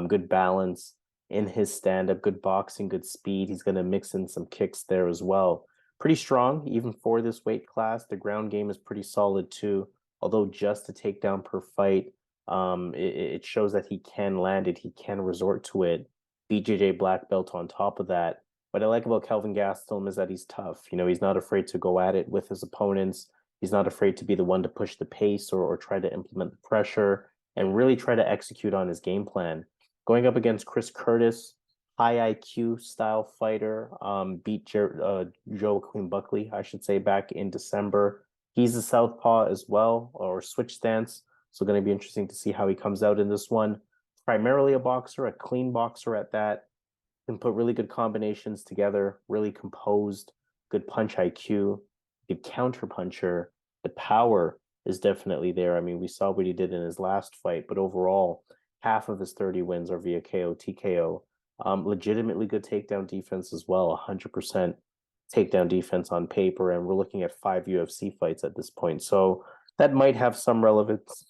S1: good balance in his stand-up, good boxing, good speed. He's going to mix in some kicks there as well. Pretty strong, even for this weight class. The ground game is pretty solid too, although just a takedown per fight. It shows that he can land it, he can resort to it. BJJ black belt on top of that. What I like about Kelvin Gastelum is that he's tough. He's not afraid to go at it with his opponents. He's not afraid to be the one to push the pace or try to implement the pressure and really try to execute on his game plan. Going up against Chris Curtis, high IQ style fighter, beat Joaquin Buckley, I should say, back in December. He's a southpaw as well, or switch stance. So going to be interesting to see how he comes out in this one. Primarily a boxer, a clean boxer at that. Can put really good combinations together, really composed, good punch IQ, good counter puncher. The power is definitely there. I mean, we saw what he did in his last fight, but overall, half of his 30 wins are via KO, TKO. Legitimately good takedown defense as well, 100% takedown defense on paper, and we're looking at 5 UFC fights at this point. So that might have some relevance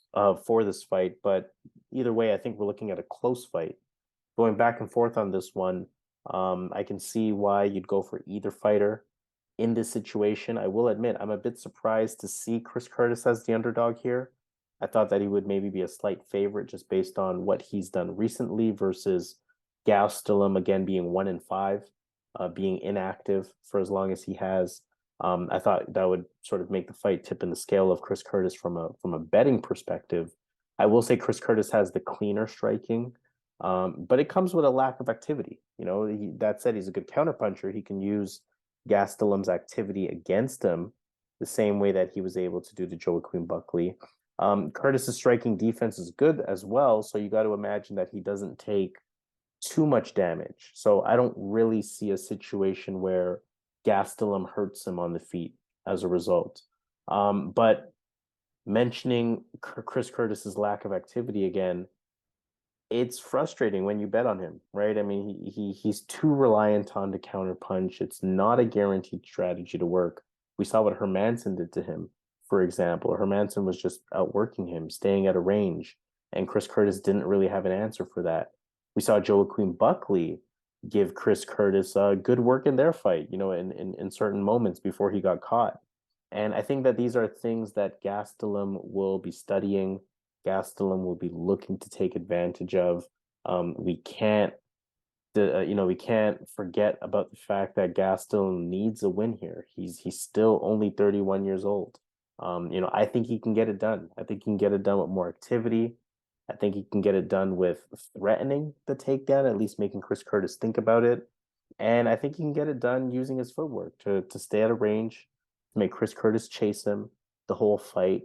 S1: for this fight, but either way, I think we're looking at a close fight. Going back and forth on this one, I can see why you'd go for either fighter in this situation. I will admit, I'm a bit surprised to see Chris Curtis as the underdog here. I thought that he would maybe be a slight favorite just based on what he's done recently versus Gastelum, again, being 1-5, being inactive for as long as he has. I thought that would sort of make the fight tip in the scale of Chris Curtis from a betting perspective. I will say Chris Curtis has the cleaner striking, but it comes with a lack of activity. That said, he's a good counterpuncher. He can use Gastelum's activity against him the same way that he was able to do to Joaquin Buckley. Curtis's striking defense is good as well, so you got to imagine that he doesn't take too much damage. So I don't really see a situation where Gastelum hurts him on the feet as a result. But mentioning Chris Curtis's lack of activity again, it's frustrating when you bet on him, right? I mean, he's too reliant on the counter punch. It's not a guaranteed strategy to work. We saw what Hermanson did to him, for example. Hermanson was just outworking him, staying at a range, and Chris Curtis didn't really have an answer for that. We saw Joaquin Buckley give Chris Curtis good work in their fight, in certain moments before he got caught. And I think that these are things that Gastelum will be studying. Gastelum will be looking to take advantage of. We can't, we can't forget about the fact that Gastelum needs a win here. He's still only 31 years old. I think he can get it done. I think he can get it done with more activity. I think he can get it done with threatening the takedown, at least making Chris Curtis think about it. And I think he can get it done using his footwork to stay at a range, to make Chris Curtis chase him the whole fight.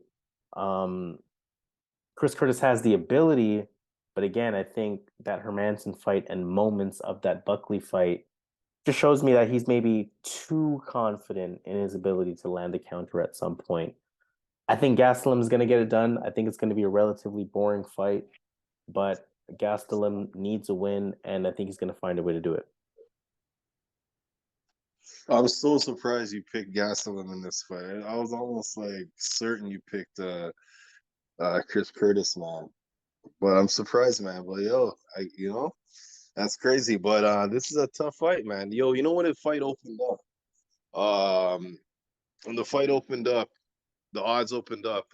S1: Chris Curtis has the ability, but again, I think that Hermanson fight and moments of that Buckley fight just shows me that he's maybe too confident in his ability to land a counter at some point. I think Gastelum is going to get it done. I think it's going to be a relatively boring fight, but Gastelum needs a win, and I think he's going to find a way to do it.
S2: I'm so surprised you picked Gastelum in this fight. I was almost like certain you picked Chris Curtis, man. But I'm surprised, man. But that's crazy. But this is a tough fight, man. Yo, when the fight opened up? When the fight opened up, the odds opened up.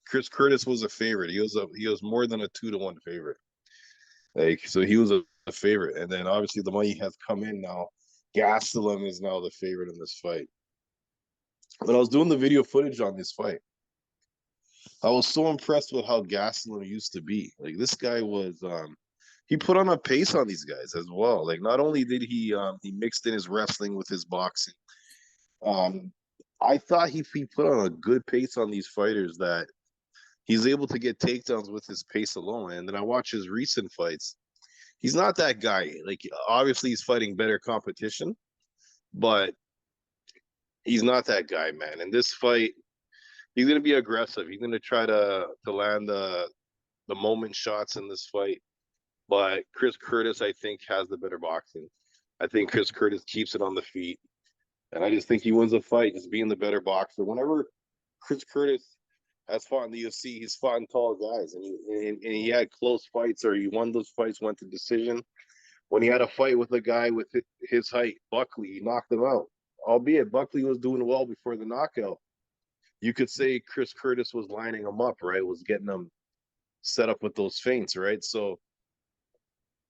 S2: Chris Curtis was a favorite. He was more than a 2-1 favorite. So he was a favorite. And then obviously the money has come in now. Gastelum is now the favorite in this fight. When I was doing the video footage on this fight, I was so impressed with how Gastelum used to be. Like this guy was he put on a pace on these guys as well. Like not only did he mixed in his wrestling with his boxing. I thought he put on a good pace on these fighters that he's able to get takedowns with his pace alone. And then I watch his recent fights. He's not that guy. Like obviously he's fighting better competition, but he's not that guy, man. In this fight, he's gonna be aggressive. He's gonna try to land the moment shots in this fight. But Chris Curtis, I think, has the better boxing. I think Chris Curtis keeps it on the feet. And I just think he wins a fight just being the better boxer. Whenever Chris Curtis has fought in the UFC, he's fought in tall guys, and he had close fights, or he won those fights, went to decision. When he had a fight with a guy with his height, Buckley, he knocked him out. Albeit Buckley was doing well before the knockout. You could say Chris Curtis was lining him up, right? Was getting him set up with those feints, right? So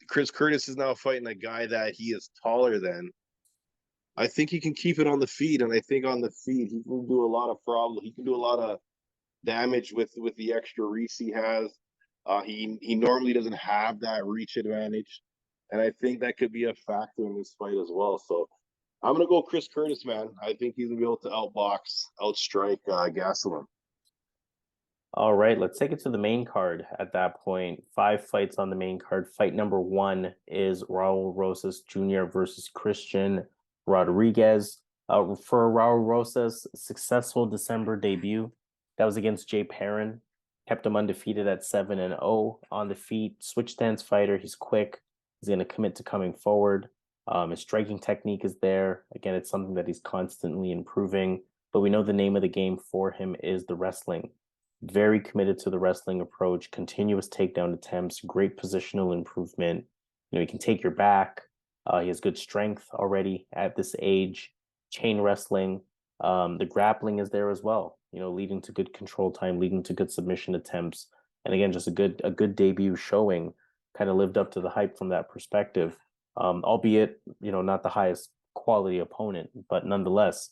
S2: Chris Curtis is now fighting a guy that he is taller than. I think he can keep it on the feet, and I think on the feet he can do a lot of problem. He can do a lot of damage with the extra reach he has. He normally doesn't have that reach advantage, and I think that could be a factor in this fight as well. So I'm gonna go Chris Curtis, man. I think he's gonna be able to outstrike Gastelum.
S1: All right, let's take it to the main card at that point. 5 fights on the main card. Fight number 1 is Raul Rosas Jr. versus Christian Rodriguez. For Raul Rosas, successful December debut. That was against Jay Perrin. Kept him undefeated at 7-0 on the feet. Switch stance fighter. He's quick. He's going to commit to coming forward. His striking technique is there. Again, it's something that he's constantly improving. But we know the name of the game for him is the wrestling. Very committed to the wrestling approach, continuous takedown attempts, great positional improvement. He can take your back. He has good strength already at this age. Chain wrestling. The grappling is there as well, leading to good control time, leading to good submission attempts. And again, just a good debut showing, kind of lived up to the hype from that perspective. Albeit, not the highest quality opponent, but nonetheless.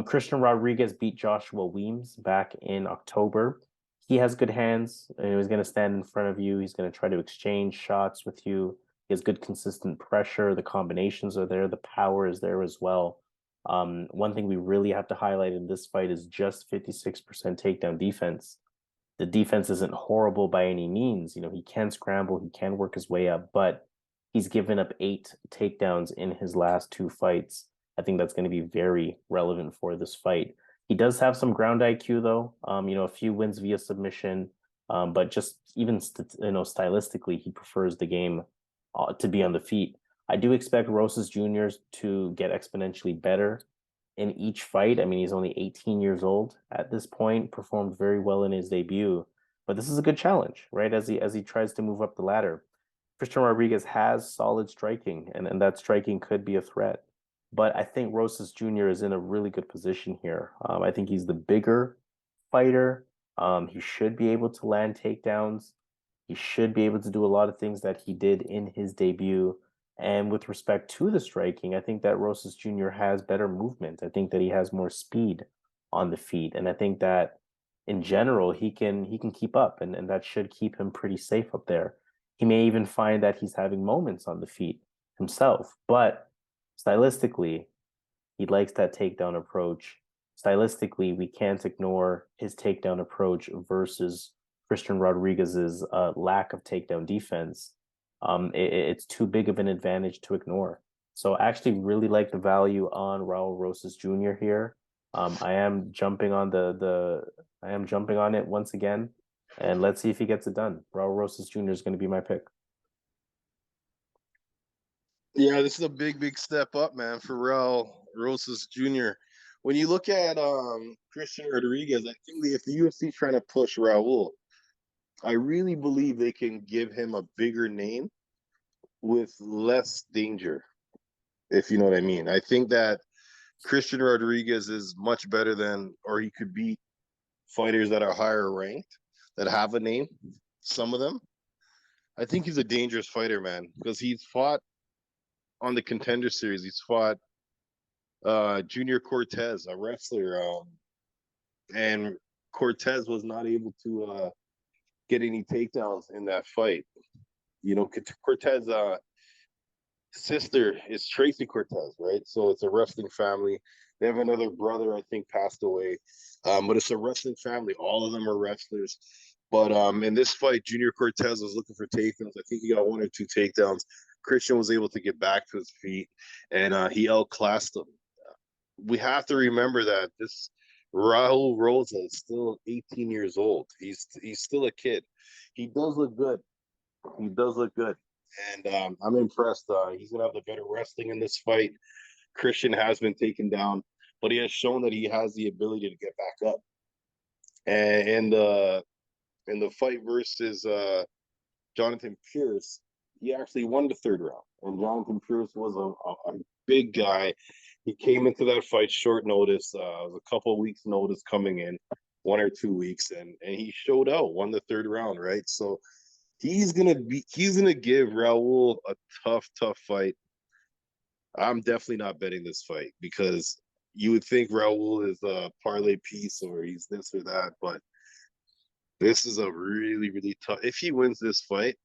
S1: Christian Rodriguez beat Joshua Weems back in October. He has good hands. He's going to stand in front of you. He's going to try to exchange shots with you. He has good consistent pressure. The combinations are there. The power is there as well. One thing we really have to highlight in this fight is just 56% takedown defense. The defense isn't horrible by any means. You know, he can scramble, he can work his way up, but he's given up 8 takedowns in his last 2 fights. I think that's going to be very relevant for this fight. He does have some ground IQ though. You know, a few wins via submission, but just even stylistically, he prefers the game to be on the feet. I do expect Rosas Jr. to get exponentially better in each fight. I mean, he's only 18 years old at this point, performed very well in his debut, but this is a good challenge, right? As he tries to move up the ladder. Christian Rodriguez has solid striking, and that striking could be a threat. But I think Rosas Jr. is in a really good position here. I think he's the bigger fighter. He should be able to land takedowns. He should be able to do a lot of things that he did in his debut. And with respect to the striking, I think that Rosas Jr. has better movement. I think that he has more speed on the feet. And I think that in general he can keep up, and that should keep him pretty safe up there. He may even find that he's having moments on the feet himself, but stylistically, he likes that takedown approach. Stylistically, we can't ignore his takedown approach versus Christian Rodriguez's lack of takedown defense. It's too big of an advantage to ignore. So I actually really like the value on Raul Rosas Jr. here. I am jumping on I am jumping on it once again, and let's see if he gets it done. Raul Rosas Jr. is going to be my pick.
S2: Yeah, this is a big step up, man, for Raul Rosas Jr. When you look at Christian Rodriguez, I think if the UFC trying to push Raul, I really believe they can give him a bigger name with less danger, if you know what I mean. I think that Christian Rodriguez is much better than, or he could beat fighters that are higher ranked, that have a name, some of them. I think he's a dangerous fighter, man, because he's fought on the Contender Series. He's fought Junior Cortez, a wrestler, and Cortez was not able to get any takedowns in that fight. You know, Cortez sister is Tracy Cortez, right? So it's a wrestling family. They have another brother, I think, passed away. But it's a wrestling family. All of them are wrestlers. But in this fight, Junior Cortez was looking for takedowns. I think he got 1 or 2 takedowns. Christian was able to get back to his feet, and he outclassed him. We have to remember that this Raul Rosa is still 18 years old. He's still a kid. He does look good. He does look good. And I'm impressed. He's going to have the better wrestling in this fight. Christian has been taken down, but he has shown that he has the ability to get back up. And in the fight versus Jonathan Pierce, he actually won the 3rd round. And Jonathan Pierce was a big guy. He came into that fight short notice. It was a couple of weeks' notice coming in, 1 or 2 weeks, and he showed out, won the 3rd round, right? So he's gonna give Raul a tough fight. I'm definitely not betting this fight because you would think Raul is a parlay piece or he's this or that, but this is a really tough. If he wins this fight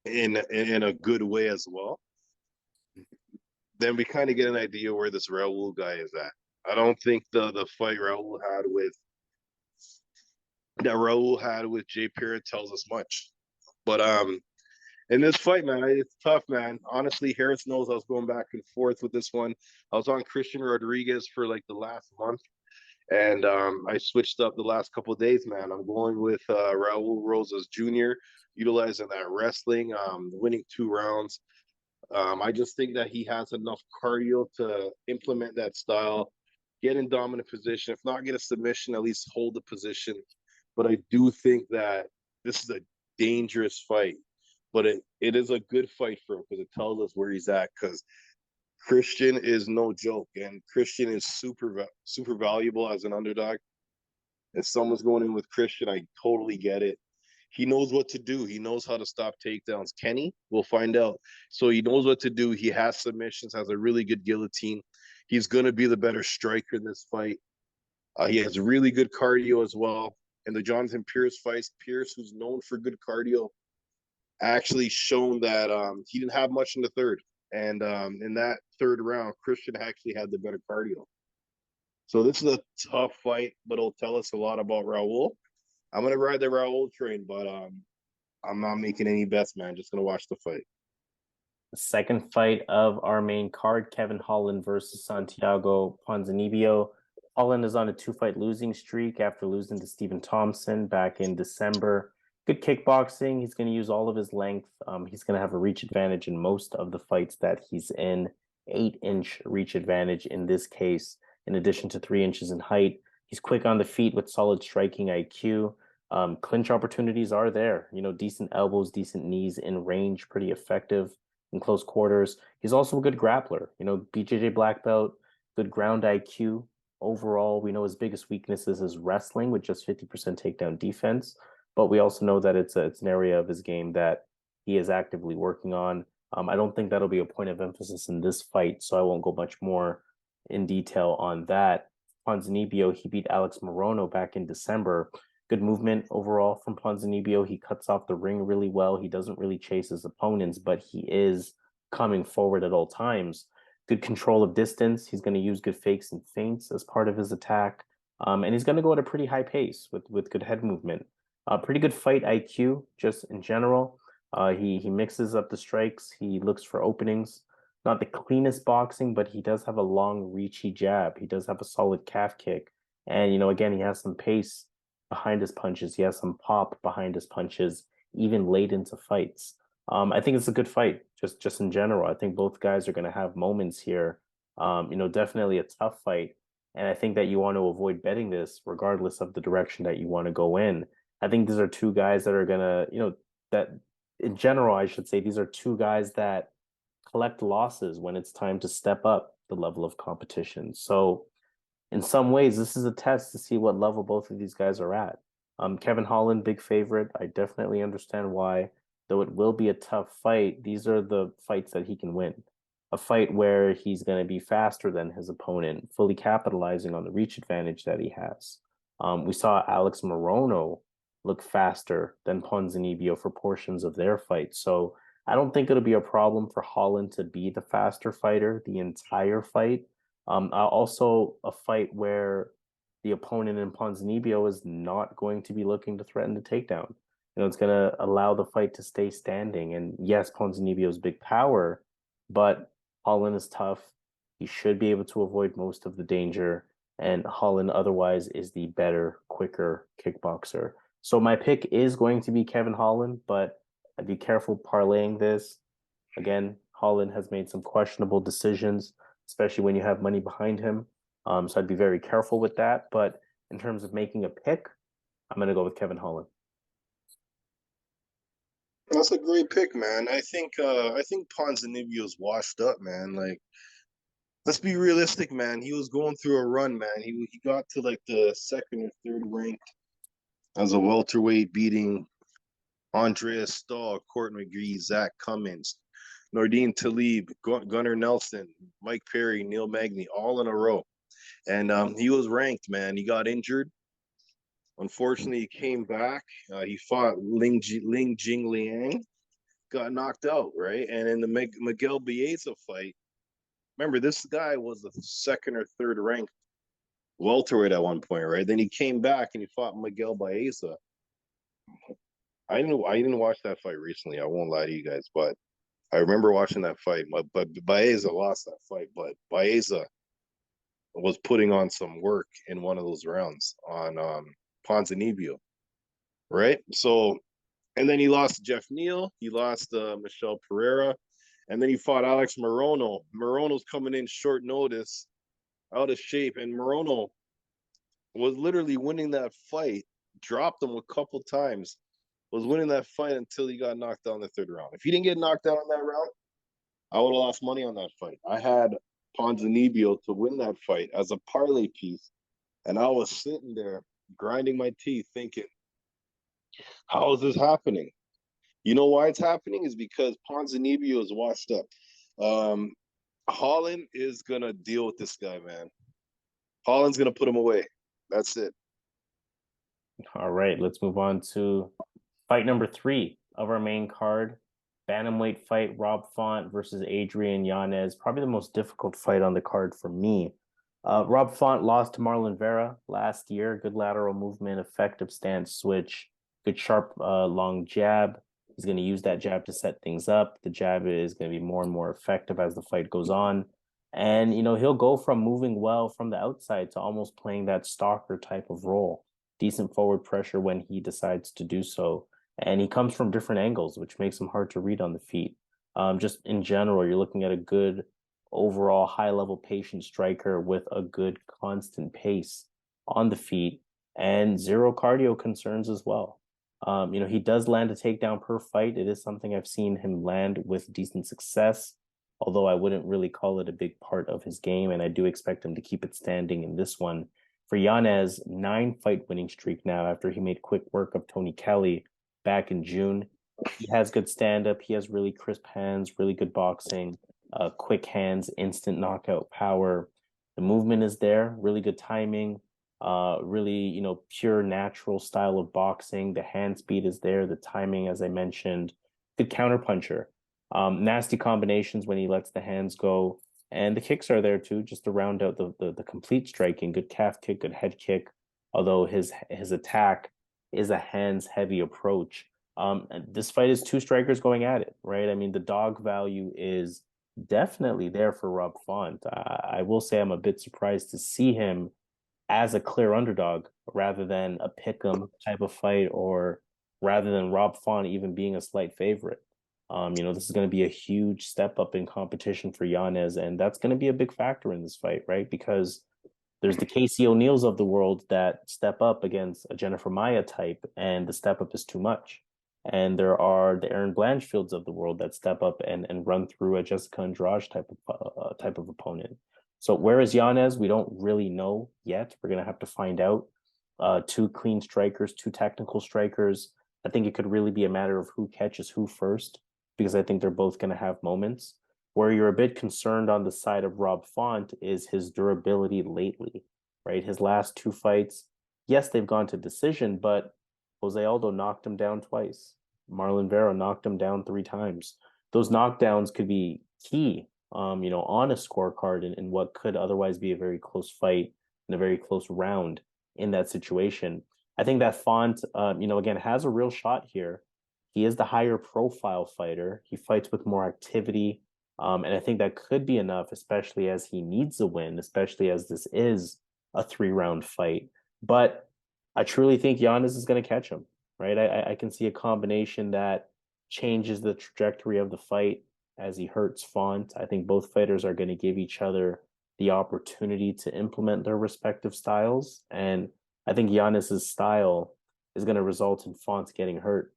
S2: in a good way as well, then we kind of get an idea where this Raul guy is at. I don't think the fight Raul had with Jay Pereira tells us much. But in this fight, man, it's tough, man. Honestly, Harris knows I was going back and forth with this one. I was on Christian Rodriguez for like the last month, and I switched up the last couple of days, man. I'm going with Raul Rosas Jr., utilizing that wrestling, winning 2 rounds. I just think that he has enough cardio to implement that style, get in dominant position. If not get a submission, at least hold the position. But I do think that this is a dangerous fight. But it is a good fight for him because it tells us where he's at. Because Christian is no joke, and Christian is super valuable as an underdog. If someone's going in with Christian, I totally get it. He knows what to do. He knows how to stop takedowns. Can he? We'll find out. So he knows what to do. He has submissions, has a really good guillotine. He's going to be the better striker in this fight. He has really good cardio as well. And the Jonathan Pierce fights, Pierce, who's known for good cardio, actually shown that he didn't have much in the 3rd. And in that third round, Christian actually had the better cardio. So this is a tough fight, but it'll tell us a lot about Raul. I'm gonna ride the Raul train, but I'm not making any bets, man. Just gonna watch the fight.
S1: The second fight of our main card, Kevin Holland versus Santiago Ponzinibbio. Holland is on a 2-fight losing streak after losing to Stephen Thompson back in December. Good kickboxing. He's going to use all of his length. He's going to have a reach advantage in most of the fights that he's in. 8-inch reach advantage in this case, in addition to 3 inches in height. He's quick on the feet with solid striking IQ. Clinch opportunities are there. Decent elbows, decent knees in range, pretty effective in close quarters. He's also a good grappler. BJJ black belt, good ground IQ. Overall, we know his biggest weakness is his wrestling with just 50% takedown defense. But we also know that it's an area of his game that he is actively working on. I don't think that'll be a point of emphasis in this fight, so I won't go much more in detail on that. Ponzinibbio, he beat Alex Morono back in December. Good movement overall from Ponzinibbio. He cuts off the ring really well. He doesn't really chase his opponents, but he is coming forward at all times. Good control of distance. He's going to use good fakes and feints as part of his attack. And he's going to go at a pretty high pace with good head movement. Pretty good fight IQ, just in general. He mixes up the strikes. He looks for openings. Not the cleanest boxing, but he does have a long, reachy jab. He does have a solid calf kick. And, again, he has some pace behind his punches. He has some pop behind his punches, even late into fights. I think it's a good fight, just in general. I think both guys are going to have moments here. Definitely a tough fight. And I think that you want to avoid betting this regardless of the direction that you want to go in. I think these are two guys that are going to, that in general, I should say, these are two guys that collect losses when it's time to step up the level of competition. So in some ways, this is a test to see what level both of these guys are at. Kevin Holland, big favorite. I definitely understand why, though it will be a tough fight. These are the fights that he can win. A fight where he's going to be faster than his opponent, fully capitalizing on the reach advantage that he has. We saw Alex Morono look faster than Ponzinibbio for portions of their fight. So I don't think it'll be a problem for Holland to be the faster fighter the entire fight. Also, a fight where the opponent in Ponzinibbio is not going to be looking to threaten the takedown. It's going to allow the fight to stay standing. And yes, Ponzinibbio's big power, but Holland is tough. He should be able to avoid most of the danger. And Holland otherwise is the better, quicker kickboxer. So my pick is going to be Kevin Holland, but I'd be careful parlaying this. Again, Holland has made some questionable decisions, especially when you have money behind him. So I'd be very careful with that. But in terms of making a pick, I'm going to go with Kevin Holland.
S2: That's a great pick, man. I think Ponzinibbio's washed up, man. Like, let's be realistic, man. He was going through a run, man. He got to like the second or third rank as a welterweight, beating Andreas Stahl, Court McGree, Zach Cummins, Nordine Talib, Gunnar Nelson, Mike Perry, Neil Magny, all in a row. And he was ranked, man. He got injured. Unfortunately, he came back. He fought Ling Jing Liang, got knocked out, right? And in the Miguel Baeza fight, remember, this guy was the second or third ranked welterweight at one point, right? Then he came back and he fought Miguel Baeza. I didn't watch that fight recently. I won't lie to you guys, but I remember watching that fight. But Baeza lost that fight, but Baeza was putting on some work in one of those rounds on Ponzinibbio, right? So, and then he lost to Jeff Neal. He lost Michelle Pereira. And then he fought Alex Morono. Morono's coming in short notice, out of shape. And Morono was literally winning that fight, dropped him a couple times, was winning that fight until he got knocked out in the third round. If he didn't get knocked out in that round, I would have lost money on that fight. I had Ponzinibbio to win that fight as a parlay piece. And I was sitting there grinding my teeth thinking, how is this happening? You know why it's happening? Is because Ponzinibbio is washed up. Holland is going to deal with this guy, man. Holland's going to put him away. That's it.
S1: All right, let's move on to fight number 3 of our main card. bantamweight fight, Rob Font versus Adrian Yanez, probably the most difficult fight on the card for me. Rob Font lost to Marlon Vera last year. Good lateral movement, effective stance switch, good sharp long jab. He's going to use that jab to set things up. The jab is going to be more and more effective as the fight goes on. And, he'll go from moving well from the outside to almost playing that stalker type of role. Decent forward pressure when he decides to do so. And he comes from different angles, which makes him hard to read on the feet. Just in general, you're looking at a good overall high level patient striker with a good constant pace on the feet and zero cardio concerns as well. He does land a takedown per fight. It is something I've seen him land with decent success, although I wouldn't really call it a big part of his game, and I do expect him to keep it standing in this one. For Yanez, 9-fight winning streak now after he made quick work of Tony Kelly back in June. He has good stand-up. He has really crisp hands, really good boxing, quick hands, instant knockout power. The movement is there, really good timing, really, pure natural style of boxing. The hand speed is there, the timing, as I mentioned, good counterpuncher. Nasty combinations when he lets the hands go. And the kicks are there too, just to round out the complete striking. Good calf kick, good head kick. Although his attack is a hands-heavy approach. This fight is two strikers going at it, right? I mean, the dog value is definitely there for Rob Font. I will say I'm a bit surprised to see him as a clear underdog rather than a pick'em type of fight, or rather than Rob Font even being a slight favorite. This is going to be a huge step up in competition for Yanez, and that's going to be a big factor in this fight, right? Because there's the Casey O'Neills of the world that step up against a Jennifer Maia type, and the step up is too much. And there are the Aaron Blanchfields of the world that step up and run through a Jessica Andrade type of opponent. So whereas Yanez, we don't really know yet. We're gonna have to find out. Two clean strikers, two technical strikers. I think it could really be a matter of who catches who first, because I think they're both gonna have moments. Where you're a bit concerned on the side of Rob Font is his durability lately, right? His last two fights, yes, they've gone to decision, but Jose Aldo knocked him down twice. Marlon Vera knocked him down 3 times. Those knockdowns could be key, on a scorecard in what could otherwise be a very close fight and a very close round in that situation. I think that Font, again, has a real shot here. He is the higher profile fighter. He fights with more activity. And I think that could be enough, especially as he needs a win, especially as this is a 3-round fight. But I truly think Giannis is going to catch him, right? I can see a combination that changes the trajectory of the fight as he hurts Font. I think both fighters are going to give each other the opportunity to implement their respective styles. And I think Giannis's style is going to result in Font getting hurt.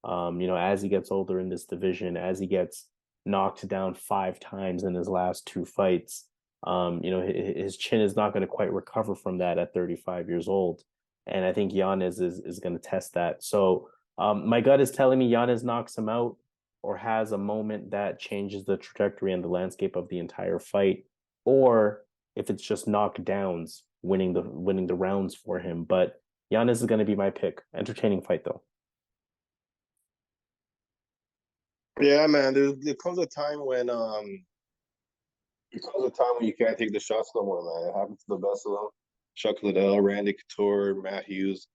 S1: As he gets older in this division, as he gets knocked down 5 times in his last 2 fights, his chin is not going to quite recover from that at 35 years old. And I think Yanez is going to test that. So my gut is telling me Yanez knocks him out or has a moment that changes the trajectory and the landscape of the entire fight, or if it's just knockdowns winning the rounds for him. But Yanez is going to be my pick. Entertaining fight though.
S2: Yeah, man. There comes a time when you can't take the shots no more, man. It happens to the best of them. Chuck Liddell, Randy Couture, Matt Hughes,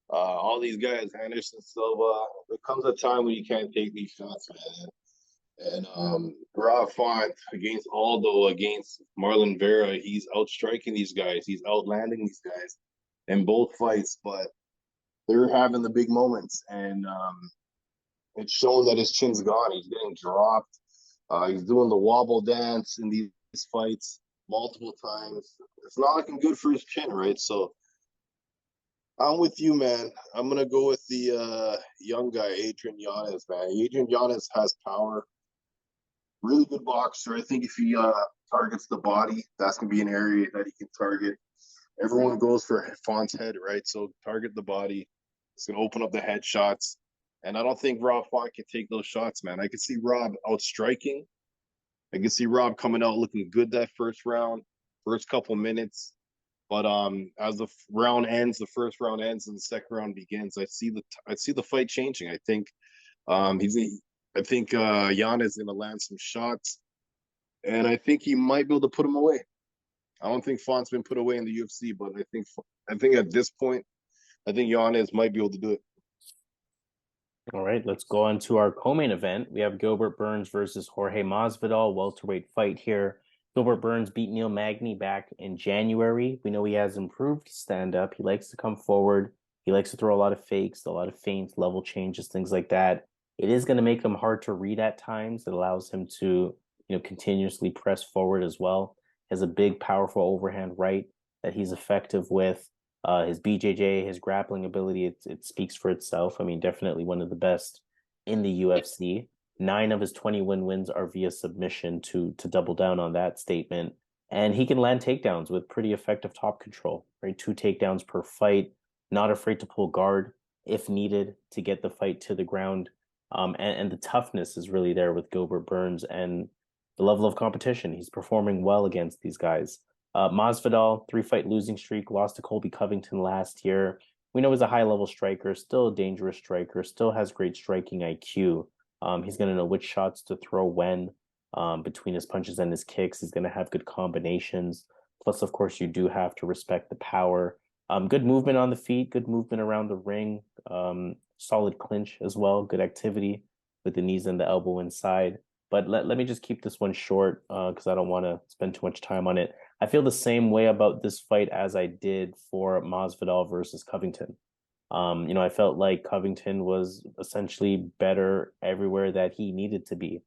S2: all these guys, Anderson Silva. There comes a time when you can't take these shots, man. And Rob Font against Aldo, against Marlon Vera, he's outstriking these guys. He's outlanding these guys in both fights, but they're having the big moments. And it's showing that his chin's gone. He's getting dropped. He's doing the wobble dance in these fights multiple times. It's not looking good for his chin, right? So I'm with you, man. I'm gonna go with the young guy, Adrian Yanez, man. Adrian Yanez has power. Really good boxer. I think if he targets the body, that's gonna be an area that he can target. Everyone goes for Font's head, right? So target the body. It's gonna open up the head shots. And I don't think Rob Font can take those shots, man. I can see Rob outstriking. I can see Rob coming out looking good that first round, first couple minutes. But as the round ends, the first round ends and the second round begins, I see the fight changing. I think I think Jan is going to land some shots, and I think he might be able to put him away. I don't think Font's been put away in the UFC, but I think at this point, I think Yanez might be able to do it.
S1: All right, let's go on to our co-main event. We have Gilbert Burns versus Jorge Masvidal, welterweight fight here. Gilbert Burns beat Neil Magny back in January. We know he has improved stand-up. He likes to come forward. He likes to throw a lot of fakes, a lot of feints, level changes, things like that. It is going to make him hard to read at times. It allows him to, continuously press forward as well. He has a big, powerful overhand right that he's effective with. His BJJ, his grappling ability, it speaks for itself. I mean, definitely one of the best in the UFC. 9 of his 20 wins are via submission to double down on that statement. And he can land takedowns with pretty effective top control, right? 2 takedowns per fight, not afraid to pull guard if needed to get the fight to the ground. And the toughness is really there with Gilbert Burns and the level of competition. He's performing well against these guys. Masvidal, 3-fight losing streak, lost to Colby Covington last year. We know he's a high-level striker, still a dangerous striker, still has great striking IQ. He's going to know which shots to throw when between his punches and his kicks. He's going to have good combinations. Plus, of course, you do have to respect the power. Good movement on the feet, good movement around the ring, solid clinch as well, good activity with the knees and the elbow inside. But let me just keep this one short because I don't want to spend too much time on it. I feel the same way about this fight as I did for Masvidal versus Covington. I felt like Covington was essentially better everywhere that he needed to be.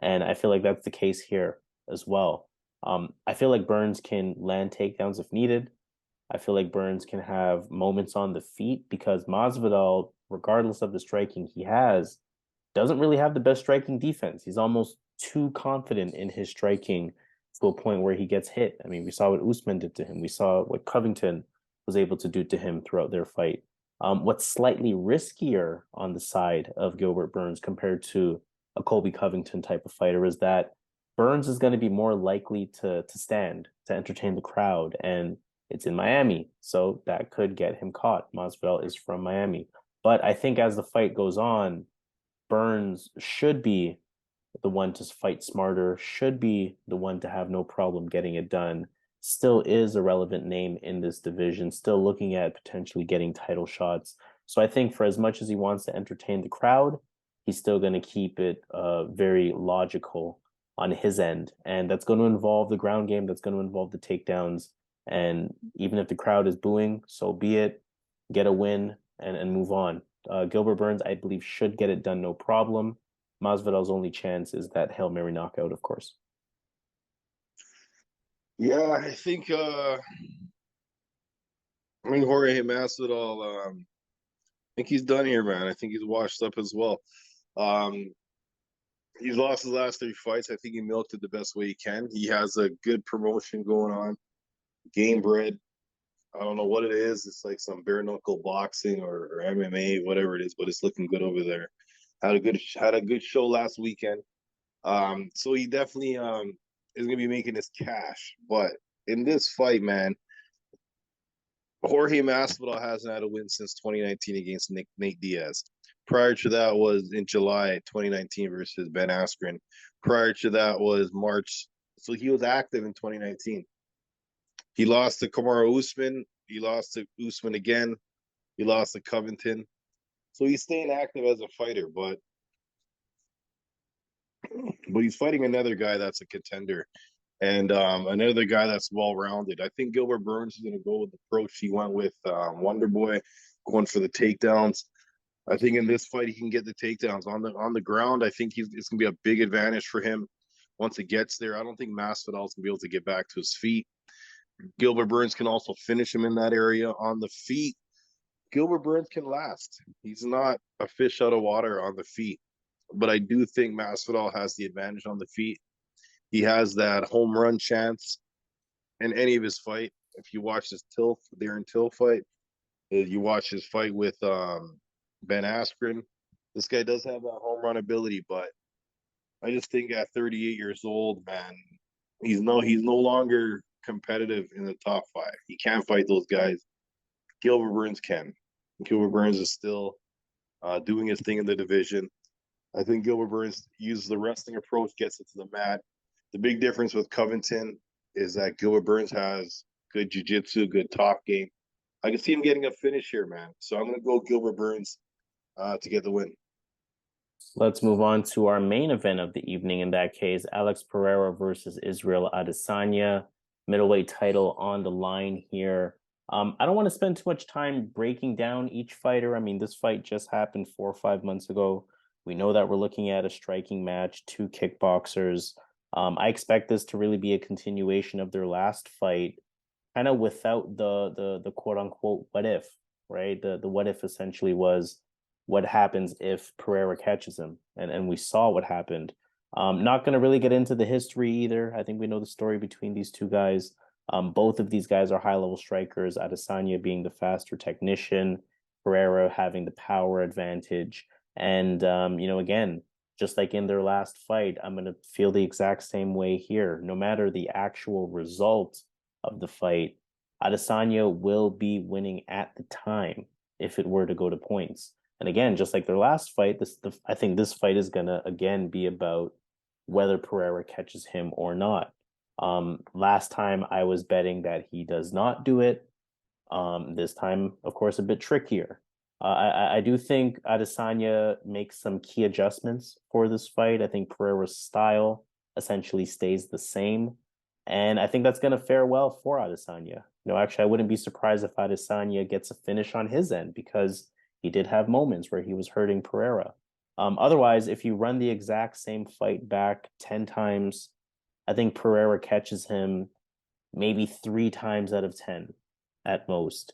S1: And I feel like that's the case here as well. I feel like Burns can land takedowns if needed. I feel like Burns can have moments on the feet because Masvidal, regardless of the striking he has, doesn't really have the best striking defense. He's almost too confident in his striking to a point where he gets hit. I mean, we saw what Usman did to him. We saw what Covington was able to do to him throughout their fight. What's slightly riskier on the side of Gilbert Burns compared to a Colby Covington type of fighter is that Burns is going to be more likely to stand, to entertain the crowd, and it's in Miami, so that could get him caught. Masvidal is from Miami. But I think as the fight goes on, Burns should be the one to fight smarter, should be the one to have no problem getting it done, still is a relevant name in this division, still looking at potentially getting title shots. So I think for as much as he wants to entertain the crowd, he's still going to keep it very logical on his end. And that's going to involve the ground game, that's going to involve the takedowns. And even if the crowd is booing, so be it, get a win and move on. Gilbert Burns, I believe, should get it done no problem. Masvidal's only chance is that Hail Mary knockout, of course.
S2: Yeah, I think Jorge Masvidal, I think he's done here, man. I think he's washed up as well. He's lost his last 3 fights. I think he milked it the best way he can. He has a good promotion going on. Game bred. I don't know what it is. It's like some bare knuckle boxing or MMA, whatever it is, but it's looking good over there. Had a good show last weekend. So he definitely is gonna be making his cash. But in this fight, man, Jorge Masvidal hasn't had a win since 2019 against Nate Diaz. Prior to that was in July 2019 versus Ben Askren. Prior to that was March. So he was active in 2019. He lost to Kamaru Usman. He lost to Usman again. He lost to Covington. So he's staying active as a fighter, but he's fighting another guy that's a contender and another guy that's well-rounded. I think Gilbert Burns is going to go with the approach he went with Wonder Boy, going for the takedowns. I think in this fight he can get the takedowns on the ground. I think it's going to be a big advantage for him once it gets there. I don't think Masvidal's going to be able to get back to his feet. Gilbert Burns can also finish him in that area on the feet. Gilbert Burns can last. He's not a fish out of water on the feet, but I do think Masvidal has the advantage on the feet. He has that home run chance in any of his fight. If you watch his Darren Till fight, you watch his fight with Ben Askren, this guy does have that home run ability, but I just think at 38 years old, man, he's no longer competitive in the top 5. He can't fight those guys. Gilbert Burns can. Gilbert Burns is still doing his thing in the division. I think Gilbert Burns uses the wrestling approach, gets it to the mat. The big difference with Covington is that Gilbert Burns has good jiu-jitsu, good top game. I can see him getting a finish here, man. So I'm going to go Gilbert Burns to get the win.
S1: Let's move on to our main event of the evening. In that case, Alex Pereira versus Israel Adesanya, middleweight title on the line here. I don't want to spend too much time breaking down each fighter. I mean, this fight just happened 4 or 5 months ago. We know that we're looking at a striking match, two kickboxers. I expect this to really be a continuation of their last fight, kind of without the quote unquote what if, right? The what if essentially was what happens if Pereira catches him, and we saw what happened. Not going to really get into the history either. I think we know the story between these two guys. Both of these guys are high level strikers. Adesanya being the faster technician, Pereira having the power advantage, and again, just like in their last fight, I'm going to feel the exact same way here. No matter the actual result of the fight, Adesanya will be winning at the time if it were to go to points. And again, just like their last fight, I think this fight is gonna again be about whether Pereira catches him or not. Last time I was betting that he does not do it. This time, of course, a bit trickier. I do think Adesanya makes some key adjustments for this fight. I think Pereira's style essentially stays the same. And I think that's going to fare well for Adesanya. Actually, I wouldn't be surprised if Adesanya gets a finish on his end because he did have moments where he was hurting Pereira. Otherwise, if you run the exact same fight back 10 times, I think Pereira catches him maybe 3 times out of 10 at most.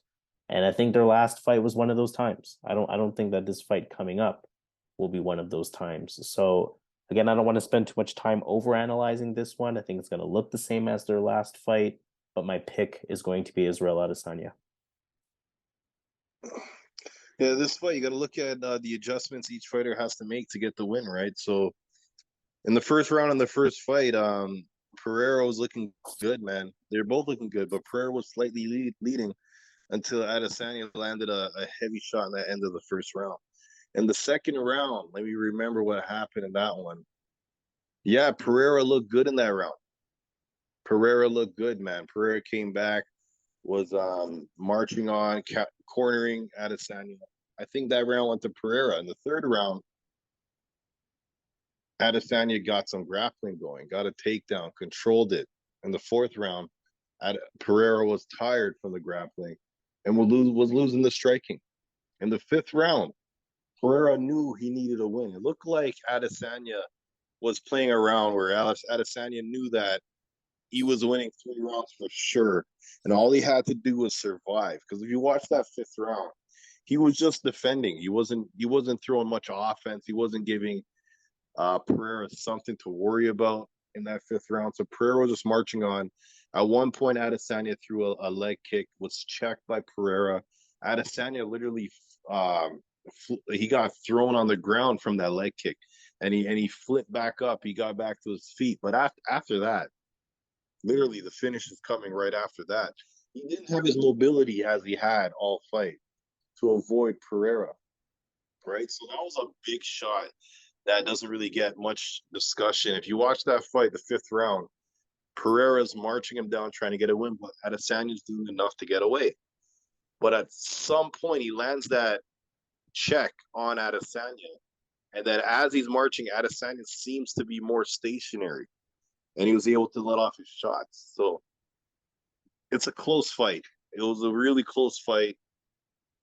S1: And I think their last fight was one of those times. I don't think that this fight coming up will be one of those times. So again, I don't want to spend too much time over analyzing this one. I think it's going to look the same as their last fight, but my pick is going to be Israel Adesanya.
S2: Yeah, this fight, you got to look at the adjustments each fighter has to make to get the win, right? So in the first round in the first fight, Pereira was looking good, man. They're both looking good, but Pereira was slightly leading until Adesanya landed a heavy shot in the end of the first round. In the second round, let me remember what happened in that one. Yeah, Pereira looked good in that round. Pereira looked good, man. Pereira came back, was marching on, cornering Adesanya. I think that round went to Pereira. In the third round, Adesanya got some grappling going, got a takedown, controlled it. In the fourth round, Pereira was tired from the grappling and was losing the striking. In the fifth round, Pereira knew he needed a win. It looked like Adesanya was playing around where Adesanya knew that he was winning 3 rounds for sure. And all he had to do was survive. Because if you watch that fifth round, he was just defending. He wasn't throwing much offense. He wasn't giving Pereira something to worry about in that fifth round. So Pereira was just marching on. At one point, Adesanya threw a leg kick, was checked by Pereira. Adesanya literally, he got thrown on the ground from that leg kick, and he flipped back up. He got back to his feet, but after that, literally the finish is coming right after that. He didn't have his mobility as he had all fight to avoid Pereira, right? So that was a big shot that doesn't really get much discussion. If you watch that fight, the fifth round, Pereira's marching him down trying to get a win, but Adesanya's doing enough to get away. But at some point, he lands that check on Adesanya. And then as he's marching, Adesanya seems to be more stationary. And he was able to let off his shots. So it's a close fight. It was a really close fight.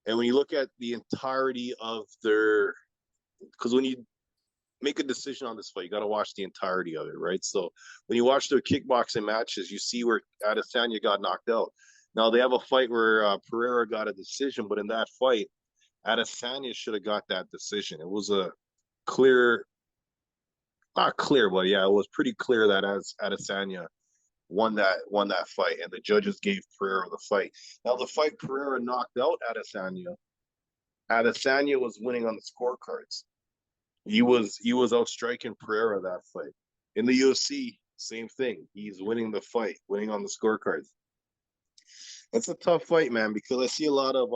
S2: And when you look at the entirety of because when you make a decision on this fight, you got to watch the entirety of it, right? So when you watch their kickboxing matches, you see where Adesanya got knocked out. Now they have a fight where Pereira got a decision, but in that fight, Adesanya should have got that decision. It was a not clear, but yeah, it was pretty clear that Adesanya won that fight, and the judges gave Pereira the fight. Now the fight Pereira knocked out Adesanya was winning on the scorecards. He was outstriking Pereira that fight. In the UFC, same thing. He's winning the fight, winning on the scorecards. It's a tough fight, man, because I see a lot of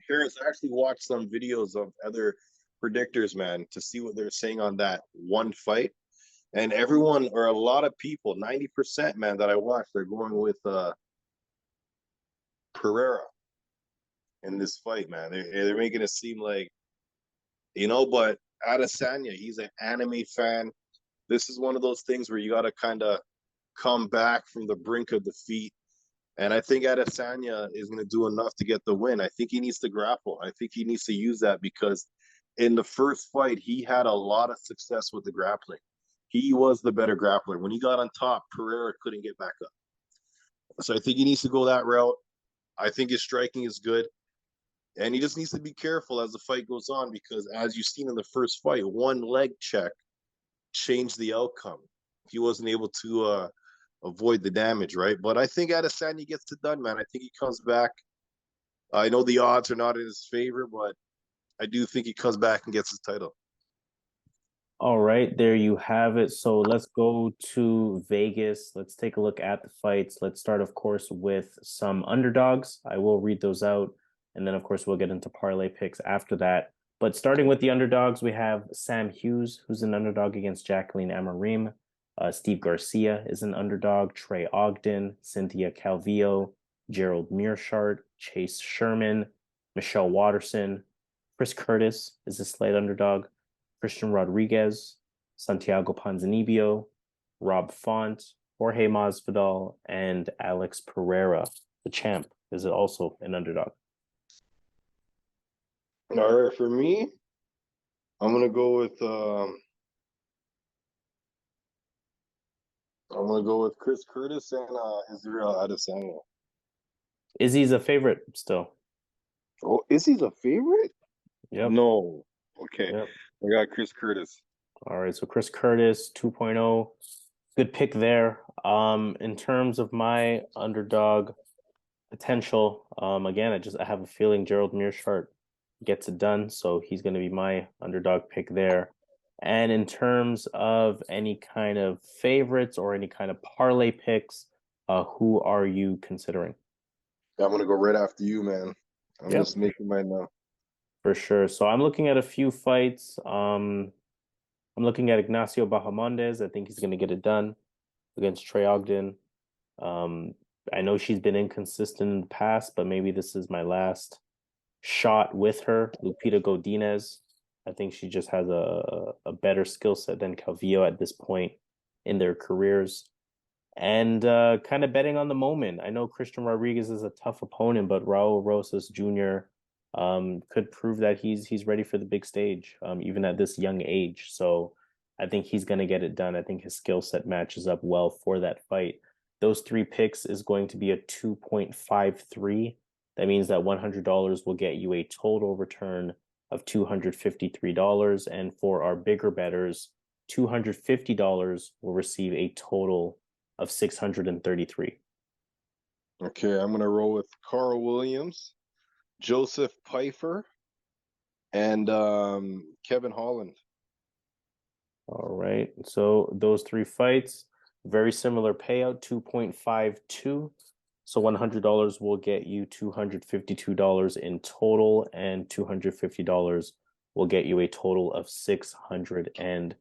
S2: Harris. I actually watched some videos of other predictors, man, to see what they're saying on that one fight. And everyone, or a lot of people, 90%, man, that I watched, they're going with Pereira in this fight, man. They're making it seem like, but Adesanya, he's an anime fan. This is one of those things where you got to kind of come back from the brink of defeat. And I think Adesanya is going to do enough to get the win. I think he needs to grapple. I think he needs to use that because in the first fight, he had a lot of success with the grappling. He was the better grappler. When he got on top, Pereira couldn't get back up. So I think he needs to go that route. I think his striking is good. And he just needs to be careful as the fight goes on because, as you've seen in the first fight, one leg check changed the outcome. He wasn't able to avoid the damage, right? But I think Adesanya gets it done, man. I think he comes back. I know the odds are not in his favor, but I do think he comes back and gets his title.
S1: All right, there you have it. So let's go to Vegas. Let's take a look at the fights. Let's start, of course, with some underdogs. I will read those out. And then, of course, we'll get into parlay picks after that. But starting with the underdogs, we have Sam Hughes, who's an underdog against Jaqueline Amorim. Steve Garcia is an underdog. Trey Ogden, Cynthia Calvillo, Gerald Meerschaert, Chase Sherman, Michelle Waterson. Chris Curtis is a slight underdog. Christian Rodriguez, Santiago Ponzinibbio, Rob Font, Jorge Masvidal, and Alex Pereira, the champ, is also an underdog.
S2: All right, for me, I'm gonna go with Chris Curtis and Israel Adesanya.
S1: Izzy's a favorite still.
S2: Oh, is he the favorite?
S1: Yep.
S2: No. Okay.
S1: Yep.
S2: I got Chris Curtis.
S1: All right, so Chris Curtis 2.0. Good pick there. In terms of my underdog potential, again, I have a feeling Gerald Meerschaert gets it done, so he's going to be my underdog pick there. And in terms of any kind of favorites or any kind of parlay picks, who are you considering?
S2: I'm gonna go right after you, man. I'm just making mine now.
S1: For sure. So I'm looking at a few fights. I'm looking at Ignacio Bahamondes. I think he's going to get it done against Trey Ogden. I know she's been inconsistent in the past, but maybe this is my last shot with her. Lupita Godinez. I think she just has a better skill set than Calvillo at this point in their careers. And kind of betting on the moment. I know Christian Rodriguez is a tough opponent, but Raul Rosas Jr. Could prove that he's ready for the big stage, even at this young age. So I think he's going to get it done. I think his skill set matches up well for that fight. Those three picks is going to be a 2.53. That means that $100 will get you a total return of $253. And for our bigger bettors, $250 will receive a total of $633.
S2: Okay, I'm gonna roll with Carl Williams, Joseph Pyfer, and Kevin Holland.
S1: All right. So those three fights, very similar payout, 2.52. So $100 will get you $252 in total, and $250 will get you a total of $630.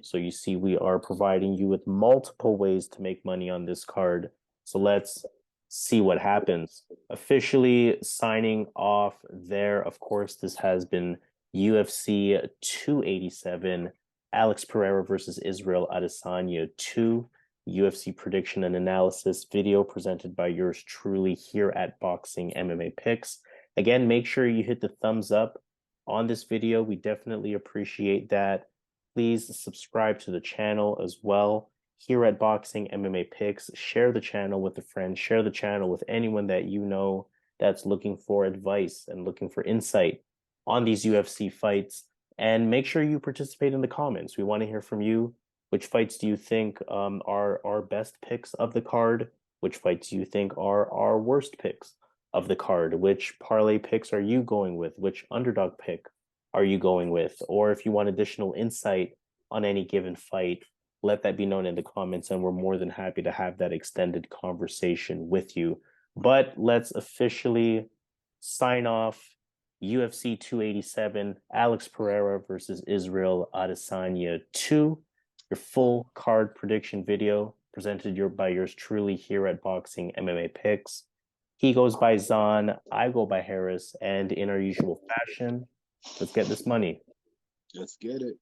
S1: So you see, we are providing you with multiple ways to make money on this card. So let's see what happens. Officially signing off there. Of course, this has been UFC 287, Alex Pereira versus Israel Adesanya 2. UFC prediction and analysis video presented by yours truly here at Boxing MMA Picks. Again, make sure you hit the thumbs up on this video. We definitely appreciate that. Please subscribe to the channel as well. Here at Boxing MMA Picks, share the channel with a friend, share the channel with anyone that you know that's looking for advice and looking for insight on these UFC fights. And make sure you participate in the comments. We want to hear from you. Which fights do you think are our best picks of the card? Which fights do you think are our worst picks of the card? Which parlay picks are you going with? Which underdog pick are you going with? Or if you want additional insight on any given fight, let that be known in the comments, and we're more than happy to have that extended conversation with you. But let's officially sign off UFC 287, Alex Pereira versus Israel Adesanya 2. Your full card prediction video presented by yours truly here at Boxing MMA Picks. He goes by Zahn, I go by Harris, and in our usual fashion, let's get this money.
S2: Let's get it.